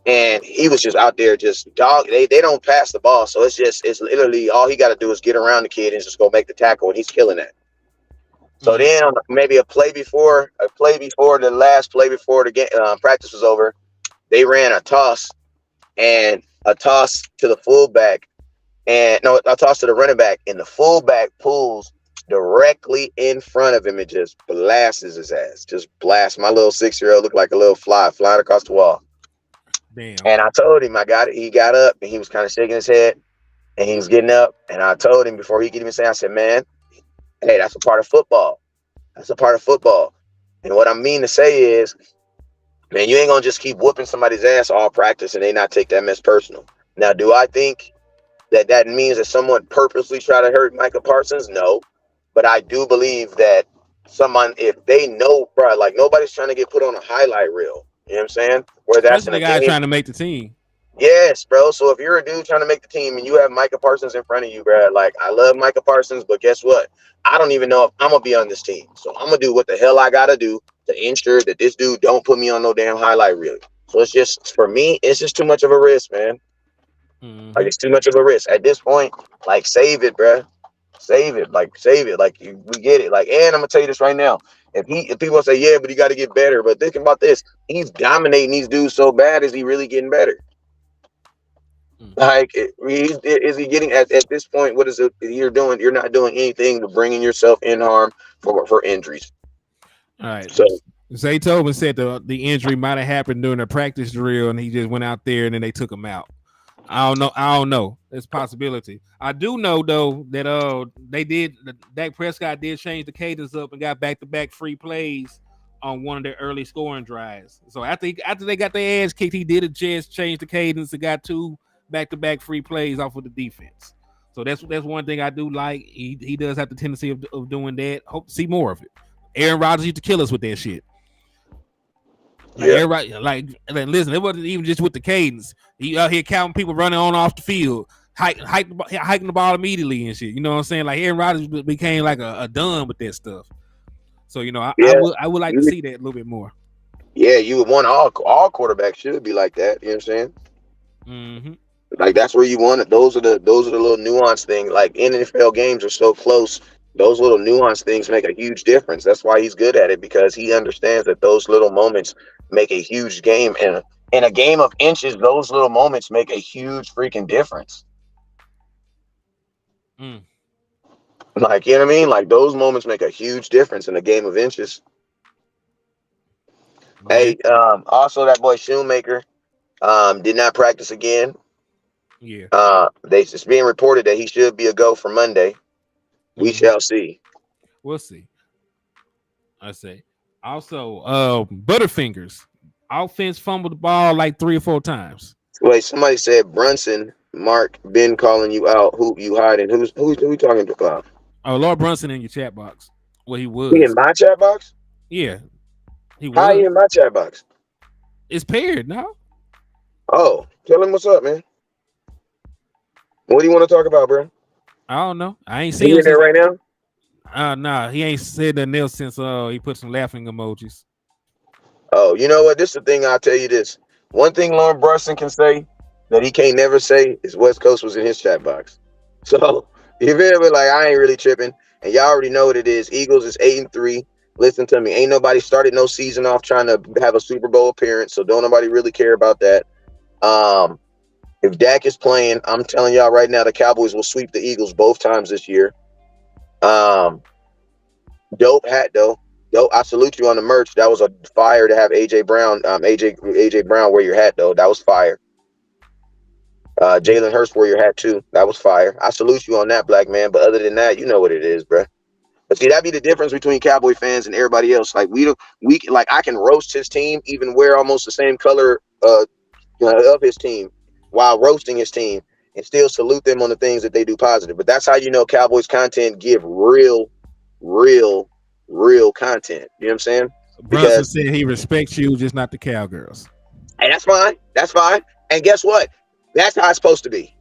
And he was just out there just dog. They don't pass the ball. So it's literally all he got to do is get around the kid and just go make the tackle. And he's killing that. So then maybe a play before the last play before the game, practice was over, they ran a toss to the fullback a toss to the running back. And the fullback pulls directly in front of him and just blasts his ass. Just blasts. My little 6-year-old looked like a little fly flying across the wall. Damn. And I told him he got up and he was kind of shaking his head and he was getting up. And I told him before he could even say, I said, man, hey, that's a part of football. That's a part of football. And what I mean to say is, man, you ain't going to just keep whooping somebody's ass all practice and they not take that mess personal. Now, do I think that means that someone purposely try to hurt Micah Parsons? No. But I do believe that someone, if they know, bro, like nobody's trying to get put on a highlight reel. You know what I'm saying? Where that's the guy trying to make the team. Yes, bro. So if you're a dude trying to make the team and you have Micah Parsons in front of you, bro, like I love Micah Parsons, but guess what? I don't even know if I'm gonna be on this team. So I'm gonna do what the hell I gotta do to ensure that this dude don't put me on no damn highlight reel. So it's just, for me, it's just too much of a risk, man. Like it's too much of a risk at this point. Like save it, bro. Save it. Like we get it. Like, and I'm gonna tell you this right now. If people say, yeah, but you got to get better. But think about this. He's dominating these dudes so bad. Is he really getting better? Like, is he getting at this point? What is it you're doing? You're not doing anything but bringing yourself in harm for injuries. All right. So Zay Tobin said the injury might have happened during a practice drill, and he just went out there and then they took him out. I don't know. It's a possibility. I do know though that Dak Prescott did change the cadence up and got back-to-back free plays on one of their early scoring drives. So after they got their ass kicked, he did just change the cadence and got 2 back-to-back free plays off of the defense. So that's one thing I do like. He does have the tendency of doing that. Hope to see more of it. Aaron Rodgers used to kill us with that shit. Like everybody, like listen, it wasn't even just with the cadence. He out here counting people running on off the field, hiking the ball immediately and shit. You know what I'm saying? Like Aaron Rodgers became like a done with that stuff. So I would like to see that a little bit more. Yeah, you would want all quarterbacks should be like that. You know what I'm saying? Mm-hmm. Like that's where you want it. Those are the little nuanced things. Like NFL games are so close. Those little nuanced things make a huge difference. That's why he's good at it, because he understands that those little moments make a huge game. And in a game of inches, those little moments make a huge freaking difference. Like, you know what I mean? Like those moments make a huge difference in a game of inches. Hey, also that boy Shoemaker did not practice again. Yeah. It's being reported that he should be a go for Monday. We shall see. We'll see. I say. Also, Butterfingers. Offense fumbled the ball like 3 or 4 times. Wait, somebody said Brunson, Mark, been calling you out. Who you hiding? Who we talking about? Oh, Lord Brunson in your chat box. Well, he was. He in my chat box? Yeah. He was. How he in my chat box? It's paired now. Oh, tell him what's up, man. What do you want to talk about, bro? I don't know. I ain't seen him there right now. Nah, he ain't said nothing else since he put some laughing emojis. Oh, you know what? This is the thing. I'll tell you this. One thing Lauren Brunson can say that he can't never say is West Coast was in his chat box. So you feel me? Like I ain't really tripping, and y'all already know what it is. Eagles is 8-3. Listen to me. Ain't nobody started no season off trying to have a Super Bowl appearance, so don't nobody really care about that. If Dak is playing, I'm telling y'all right now, the Cowboys will sweep the Eagles both times this year. Dope hat though. Dope. I salute you on the merch. That was a fire to have AJ Brown. AJ Brown wear your hat though. That was fire. Jalen Hurst wear your hat too. That was fire. I salute you on that, black man. But other than that, you know what it is, bro. But see, that'd be the difference between Cowboy fans and everybody else. Like I can roast his team, even wear almost the same color of his team, while roasting his team, and still salute them on the things that they do positive. But that's how you know Cowboys content give real content. You know what I'm saying? Brunson said he respects you, just not the Cowgirls. Hey, that's fine. That's fine. And guess what? That's how it's supposed to be.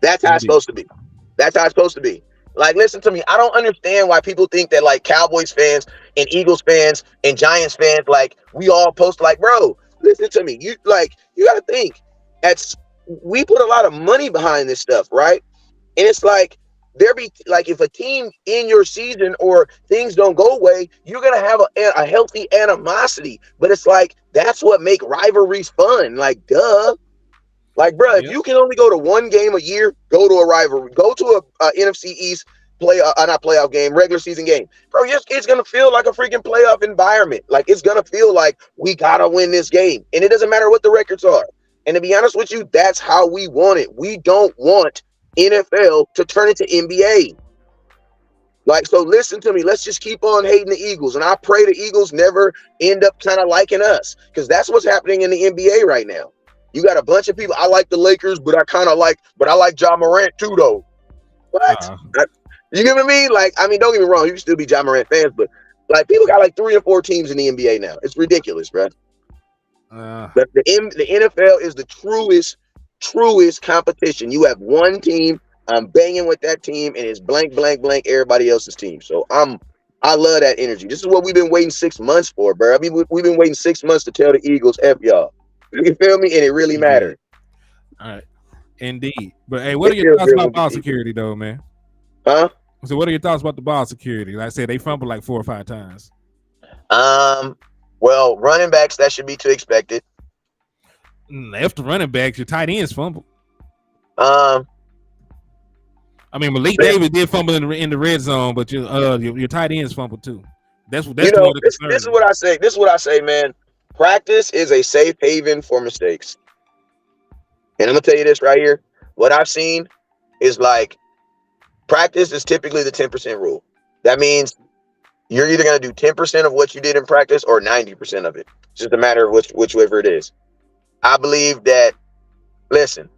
That's how it's supposed to be. That's how it's supposed to be. Like, listen to me. I don't understand why people think that like Cowboys fans and Eagles fans and Giants fans, like we all post like, bro, listen to me. You gotta think. We put a lot of money behind this stuff, right? And it's like if a team in your season or things don't go away, you're gonna have a healthy animosity. But it's like that's what make rivalries fun. Like, duh. Like, bro, if you can only go to one game a year, go to a rivalry, go to a NFC East not playoff game, regular season game, bro. It's gonna feel like a freaking playoff environment. Like it's gonna feel like we gotta win this game, and it doesn't matter what the records are. And to be honest with you, that's how we want it. We don't want NFL to turn into NBA. Like, so listen to me. Let's just keep on hating the Eagles. And I pray the Eagles never end up kind of liking us, because that's what's happening in the NBA right now. You got a bunch of people. I like the Lakers, but I like Ja Morant too, though. What? You get what I mean? Like, I mean, don't get me wrong. You can still be Ja Morant fans, but like people got like 3 or 4 teams in the NBA now. It's ridiculous, bro. But the NFL is the truest competition. You have one team. I'm banging with that team, and it's blank, blank, blank everybody else's team. So I love that energy. This is what we've been waiting 6 months for, bro. I mean, we've been waiting 6 months to tell the Eagles, F y'all. You feel me? And it really mattered. All right. Indeed. But hey, what are your thoughts about ball security though, man? Huh? So what are your thoughts about the ball security? Like I said, they fumbled like 4 or 5 times. Well, running backs, that should be to expected. After running backs, your tight ends fumbled. I mean, Malik Davis did fumble in the red zone, but your tight ends fumbled too. That's this is what I say. This is what I say, man. Practice is a safe haven for mistakes. And I'm gonna tell you this right here. What I've seen is like practice is typically the 10% rule. That means you're either gonna do 10% of what you did in practice or 90% of it. It's just a matter of whichever it is. I believe that. Listen,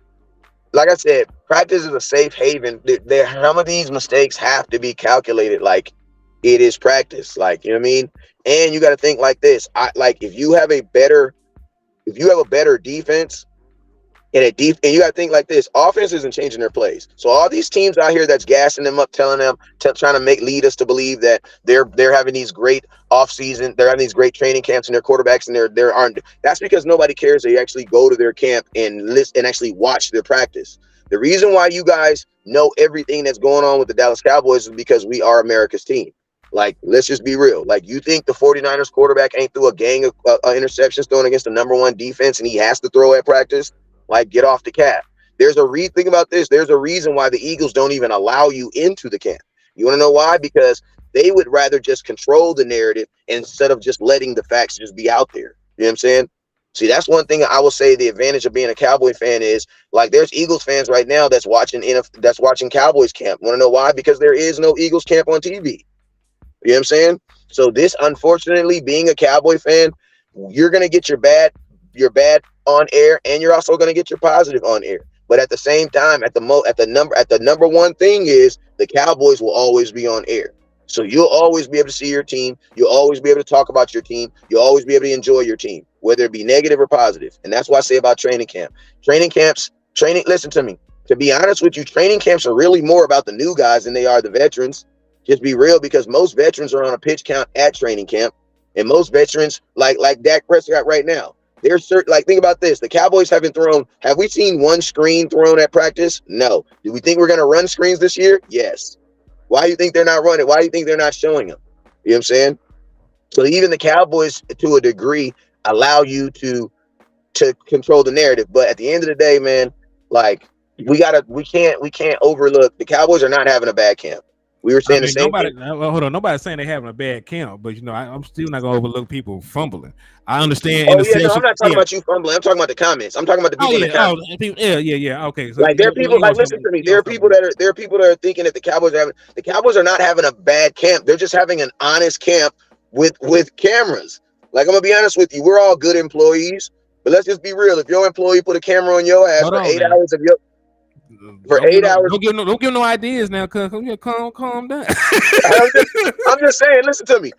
like I said, practice is a safe haven. Some of these mistakes have to be calculated like it is practice. Like, you know what I mean? And you got to think like this. If you have a better defense and you got to think like this, offense isn't changing their plays. So all these teams out here that's gassing them up, telling them, trying to lead us to believe that they're having these great offseason, they're having these great training camps and their quarterbacks and there aren't. That's because nobody cares. They actually go to their camp and list and actually watch their practice. The reason why you guys know everything that's going on with the Dallas Cowboys is because we are America's team. Like, let's just be real. Like, you think the 49ers quarterback ain't threw a gang of interceptions thrown against the number one defense and he has to throw at practice? Like, get off the cap. Think about this. There's a reason why the Eagles don't even allow you into the camp. You want to know why? Because they would rather just control the narrative instead of just letting the facts just be out there. You know what I'm saying? See, that's one thing I will say the advantage of being a Cowboy fan is, like, there's Eagles fans right now that's watching Cowboys camp. Want to know why? Because there is no Eagles camp on TV. You know what I'm saying? So this, unfortunately, being a Cowboy fan, you're going to get your bad on air, and you're also going to get your positive on air. But at the same time, the number one thing is the Cowboys will always be on air. So you'll always be able to see your team. You'll always be able to talk about your team. You'll always be able to enjoy your team, whether it be negative or positive. And that's what I say about training camp. Listen to me. To be honest with you, training camps are really more about the new guys than they are the veterans. Just be real, because most veterans are on a pitch count at training camp. And most veterans, like Dak Prescott right now, they're certain. Like, think about this. The Cowboys have we seen one screen thrown at practice? No. Do we think we're going to run screens this year? Yes. Why do you think they're not running? Why do you think they're not showing them? You know what I'm saying? So even the Cowboys, to a degree, allow you to control the narrative. But at the end of the day, man, like, we can't overlook the Cowboys are not having a bad camp. We were saying the same thing. Hold on. Nobody's saying they're having a bad camp, but I'm still not gonna overlook people fumbling. I understand. Oh yeah, no, I'm not talking about you fumbling. I'm talking about the comments. I'm talking about the people in the comments. Yeah. Okay. So like, there are people. Like, listen to me. There are people that are thinking that the Cowboys are not having a bad camp. They're just having an honest camp with cameras. Like, I'm gonna be honest with you. We're all good employees, but let's just be real. If your employee put a camera on your ass for 8 hours of your hours. Don't give no ideas now, cuz calm down. I'm just saying, listen to me.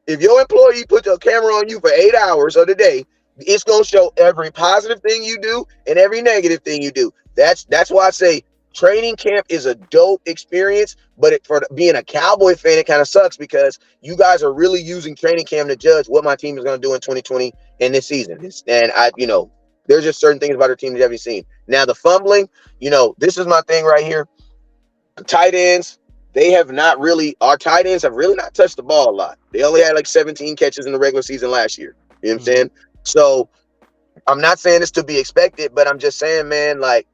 If your employee puts a camera on you for 8 hours of the day, it's gonna show every positive thing you do and every negative thing you do. That's why I say training camp is a dope experience, but for being a Cowboy fan, it kind of sucks because you guys are really using training camp to judge what my team is gonna do in 2020 and this season. And there's just certain things about our team that you haven't seen. Now, the fumbling, this is my thing right here. The tight ends, our tight ends have really not touched the ball a lot. They only had like 17 catches in the regular season last year. You know what I'm saying? So I'm not saying this to be expected, but I'm just saying, man, man,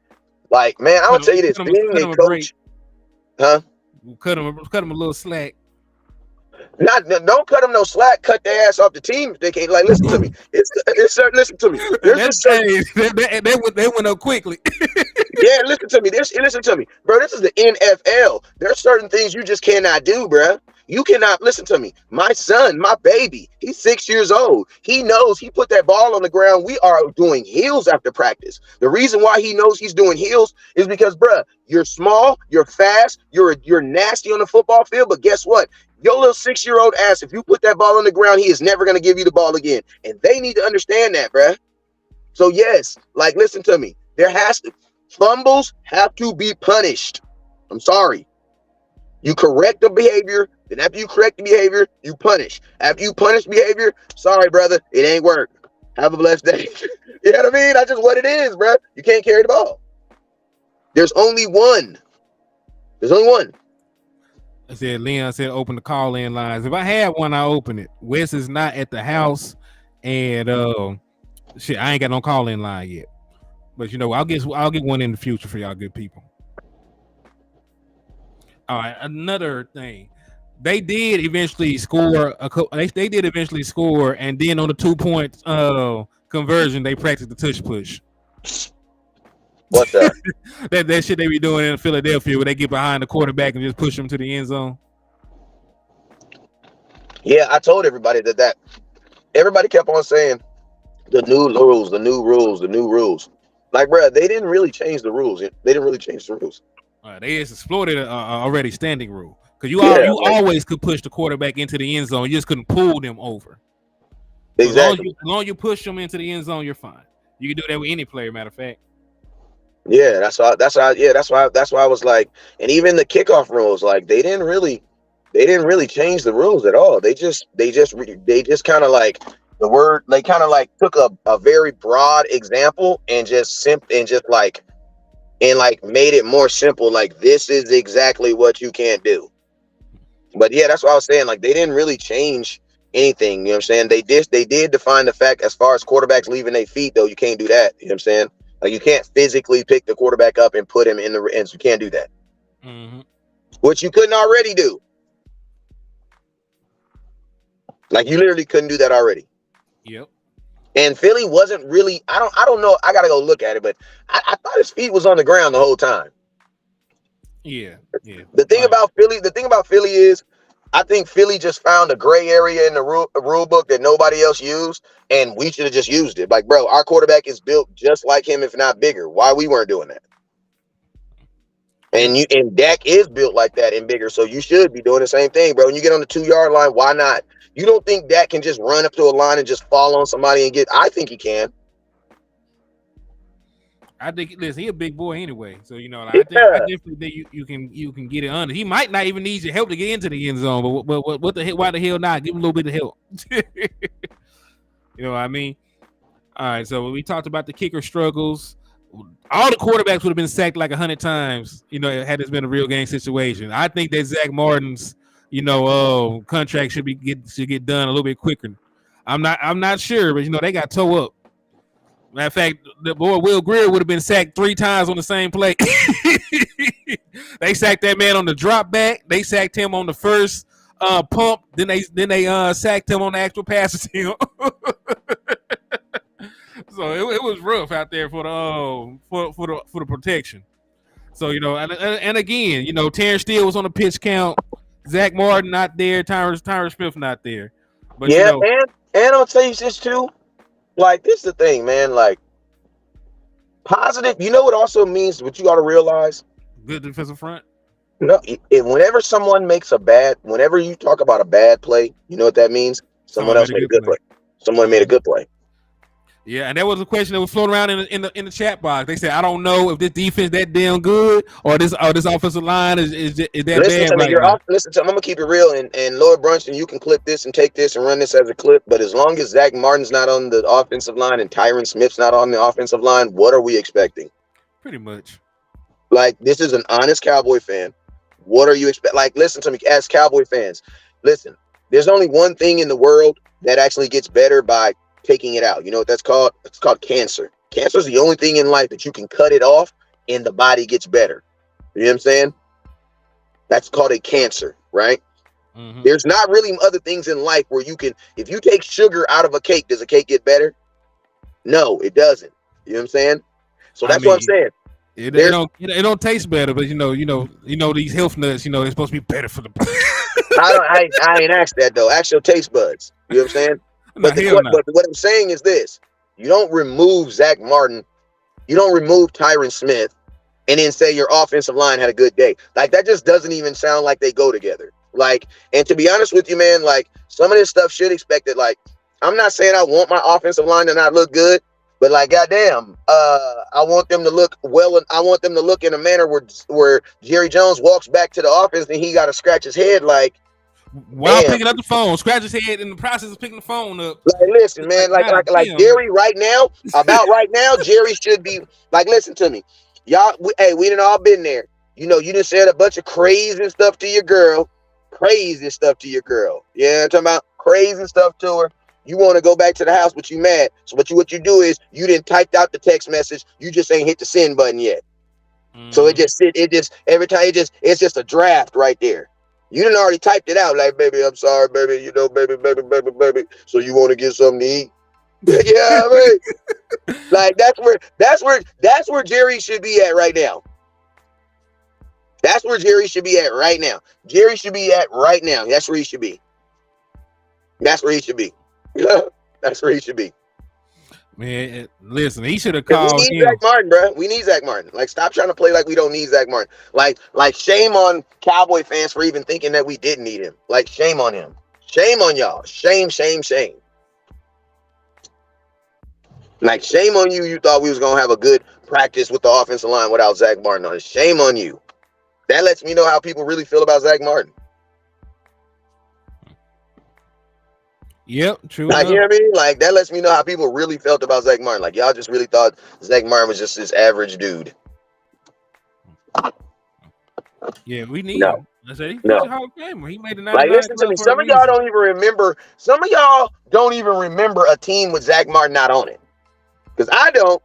I would tell you this. Being a coach, cut them a little slack. Don't cut them no slack. Cut their ass off the team if they can't. Like, listen to me. Listen to me. They went up quickly. Yeah, listen to me. Listen to me, bro. This is the NFL. There's certain things you just cannot do, bro. You cannot. Listen to me. My son, my baby, he's 6 years old. He knows he put that ball on the ground. We are doing heels after practice. The reason why he knows he's doing heels is because, bro, you're small, you're fast, you're nasty on the football field. But guess what? Your little 6-year-old ass, if you put that ball on the ground, he is never going to give you the ball again. And they need to understand that, bruh. So, yes, like, listen to me. Fumbles have to be punished. I'm sorry. You correct the behavior. Then after you correct the behavior, you punish. After you punish behavior, sorry, brother, it ain't work. Have a blessed day. You know what I mean? That's just what it is, bruh. You can't carry the ball. There's only one. Leon said open the call-in lines. If I had one, I open it. Wes is not at the house, and I ain't got no call-in line yet. But I'll get one in the future for y'all good people. All right, another thing. They did eventually score. They did eventually score, and then on the 2-point conversion, they practiced the tush push. What's that? that shit they be doing in Philadelphia where they get behind the quarterback and just push him to the end zone. Yeah, I told everybody that everybody kept on saying the new rules. Like, bro, they didn't really change the rules. They didn't really change the rules. They just exploited an already standing rule because you always could push the quarterback into the end zone. You just couldn't pull them over. So Exactly. as long as you push them into the end zone, you're fine. You can do that with any player. Matter of fact. Yeah, that's why I was like, and even the kickoff rules, like they didn't really change the rules at all. They just kind of like they kind of like took a very broad example and just like made it more simple. Like, this is exactly what you can't do. But yeah, that's what I was saying. Like, they didn't really change anything. You know what I'm saying? They did define the fact as far as quarterbacks leaving their feet, though. You can't do that. You know what I'm saying? Like, you can't physically pick the quarterback up and put him in the end. You can't do that. Mm-hmm. Which you couldn't already do. Like, you literally couldn't do that already. Yep. And Philly wasn't really. I don't know. I gotta go look at it, but I thought his feet was on the ground the whole time. Yeah. The thing about Philly is, I think Philly just found a gray area in the rule book that nobody else used, and we should have just used it. Like, bro, our quarterback is built just like him, if not bigger. Why we weren't doing that? And Dak is built like that and bigger, so you should be doing the same thing, bro. When you get on the 2-yard line, why not? You don't think Dak can just run up to a line and just fall on somebody and get? I think he can. I think he a big boy anyway, so I definitely think you can get it under. He might not even need your help to get into the end zone, but what the hell? Why the hell not? Give him a little bit of help. You know what I mean? All right, so we talked about the kicker struggles. All the quarterbacks would have been sacked like 100 times, had this been a real game situation. I think that Zach Martin's, contract should get done a little bit quicker. I'm not sure, but they got toe up. Matter of fact, the boy Will Greer would have been sacked 3 times on the same play. They sacked that man on the drop back. They sacked him on the first pump. Then they sacked him on the actual pass attempt. So it was rough out there for the protection. So and again, Terrence Steele was on the pitch count. Zach Martin not there. Tyron Smith not there. But yeah, and I'll tell you this too. Like, this is the thing, man. Like, positive. You know what also means? What you got to realize? Good defensive front. Whenever whenever you talk about a bad play, you know what that means? Someone else made a good play. Someone made a good play. Yeah, and that was a question that was floating around in the chat box. They said, I don't know if this defense that damn good or this offensive line is that bad right now. Listen to me. I'm gonna keep it real, and Lord Brunson, you can clip this and take this and run this as a clip. But as long as Zach Martin's not on the offensive line and Tyron Smith's not on the offensive line, what are we expecting? Pretty much. Like, this is an honest Cowboy fan. What are you expect? Like, listen to me, as Cowboy fans. Listen, there's only one thing in the world that actually gets better by taking it out. You know what that's called? It's called cancer. Cancer is the only thing in life that you can cut it off and the body gets better. You know what I'm saying? That's called a cancer, right? Mm-hmm. There's not really other things in life where you can, if you take sugar out of a cake, does a cake get better? No, it doesn't. You know what I'm saying? So that's what I'm saying. It don't taste better, but these health nuts, they're supposed to be better for the I ain't asked that though. Ask your taste buds. You know what I'm saying? But what I'm saying is this: you don't remove Zach Martin, you don't remove Tyron Smith, and then say your offensive line had a good day. Like, that just doesn't even sound like they go together. Like, and to be honest with you, man, like, some of this stuff should expect it. Like, I'm not saying I want my offensive line to not look good, but like, goddamn, I want them to look well, and I want them to look in a manner where Jerry Jones walks back to the offense and he got to scratch his head like, while picking up the phone, scratch his head in the process of picking the phone up. Like, listen, man, like Jerry right now, Jerry should be like, listen to me, y'all. We done all been there. You done said a bunch of crazy stuff to your girl. Yeah, I'm talking about crazy stuff to her. You want to go back to the house, but you mad. So what you do is you didn't typed out the text message. You just ain't hit the send button yet. Mm-hmm. So every time it's just a draft right there. You done already typed it out, like, baby, I'm sorry, baby, baby. So you want to get something to eat? Yeah, I mean, like, that's where Jerry should be at right now. That's where Jerry should be at right now. That's where he should be. That's where he should be. Man, listen, he should have 'Cause called we need him. Zach Martin, bro. We need Zach Martin. Like, stop trying to play like we don't need Zach Martin. Like shame on Cowboy fans for even thinking that we didn't need him. Like, shame on him. Shame on y'all. Shame. Like, shame on you. You thought we was gonna have a good practice with the offensive line without Zach Martin on it. Shame on you. That lets me know how people really feel about Zach Martin. Yep, true. Like, you know what I mean? Like, that lets me know how people really felt about Zach Martin. Like, y'all just really thought Zach Martin was just this average dude. Yeah, we need No. him. I said he's No. a Hall of Famer. He made the 99 Like, listen to me. for a Some of y'all reason. don't even remember. Some of y'all don't even remember a team with Zach Martin not on it. Because I don't.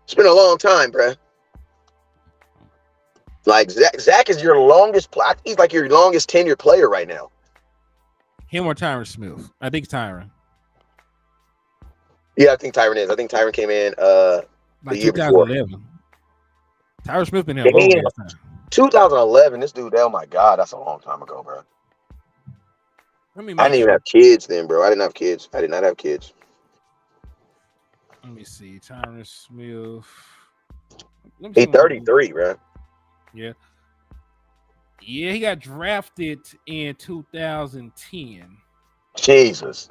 It's been a long time, bruh. Like, Zach is your longest play. He's like your longest tenured player right now. Him or Tyron Smith? I think Tyron. Yeah, I think Tyron is. I think Tyron came in Like year before. 2011. Tyron Smith been here a long Damn. time. 2011. This dude, oh my God, that's a long time ago, bro. Let me I didn't even have kids then, bro. I didn't have kids. I did not have kids. Let me see. Tyron Smith. He's 33, bro. Yeah. Yeah, he got drafted in 2010. Jesus.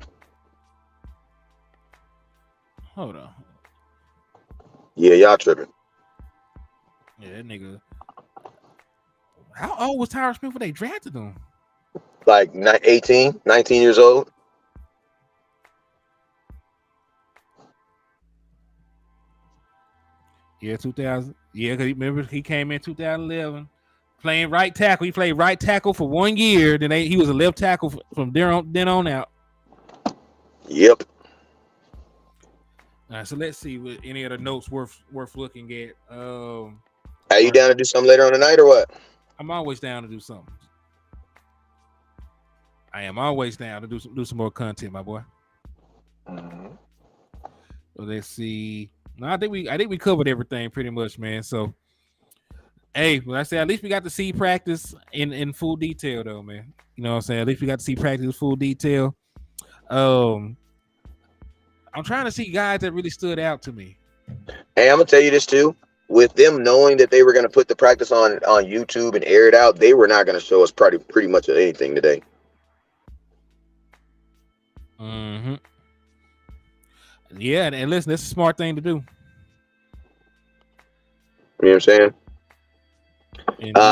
Hold on. Yeah, y'all tripping. Yeah, that nigga. How old was Tyron Smith when they drafted him? Like 18, 19 years old. Yeah, 2000. Yeah, because remember he came in 2011 playing right tackle. He played right tackle for 1 year. Then he was a left tackle from then on out. Yep. All right, so let's see what any other notes worth looking at. Are you down to do something later on tonight or what? I'm always down to do something. I am always down to do some more content, my boy. Mm-hmm. So let's see. No, I think we covered everything pretty much, man. So, hey, when I say at least we got to see practice in full detail, though, man. You know what I'm saying? At least we got to see practice in full detail. I'm trying to see guys that really stood out to me. Hey, I'm gonna tell you this too. With them knowing that they were gonna put the practice on YouTube and air it out, they were not gonna show us pretty much anything today. Mm-hmm. Yeah, and listen, that's a smart thing to do. You know what I'm saying?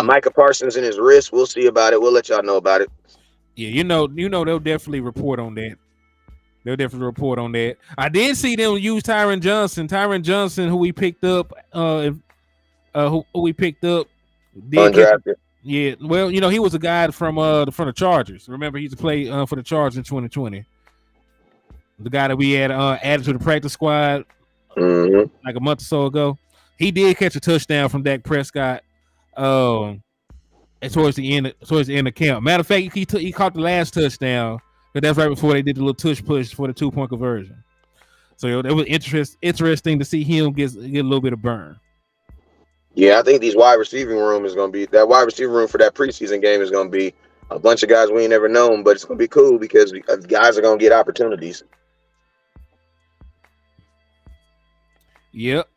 Micah Parsons in his wrist. We'll see about it. We'll let y'all know about it. Yeah, you know, they'll definitely report on that. I did see them use Tyron Johnson, who we picked up. Undrafted. Yeah, well, you know, he was a guy from the Chargers. Remember, he used to play for the Chargers in 2020. The guy that we had added to the practice squad like a month or so ago. He did catch a touchdown from Dak Prescott towards the end of camp. Matter of fact, he caught the last touchdown, but that's right before they did the little tush push for the 2-point conversion. So it was interesting to see him get a little bit of burn. Yeah, I think that wide receiver room for that preseason game is going to be a bunch of guys we ain't never known, but it's going to be cool because guys are going to get opportunities. Yep.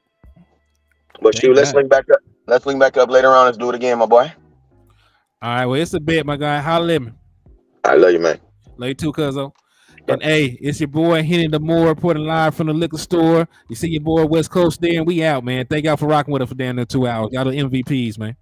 But shoot, let's link back up. Let's link back up later on. Let's do it again, my boy. All right, well, it's a bet, my guy. Holla at me. I love you, man. Love you too, cuzzo. And hey, it's your boy Hennythemoor reporting live from the liquor store. You see your boy West Coast there, and we out, man. Thank y'all for rocking with us for down there 2 hours. Y'all the MVPs, man.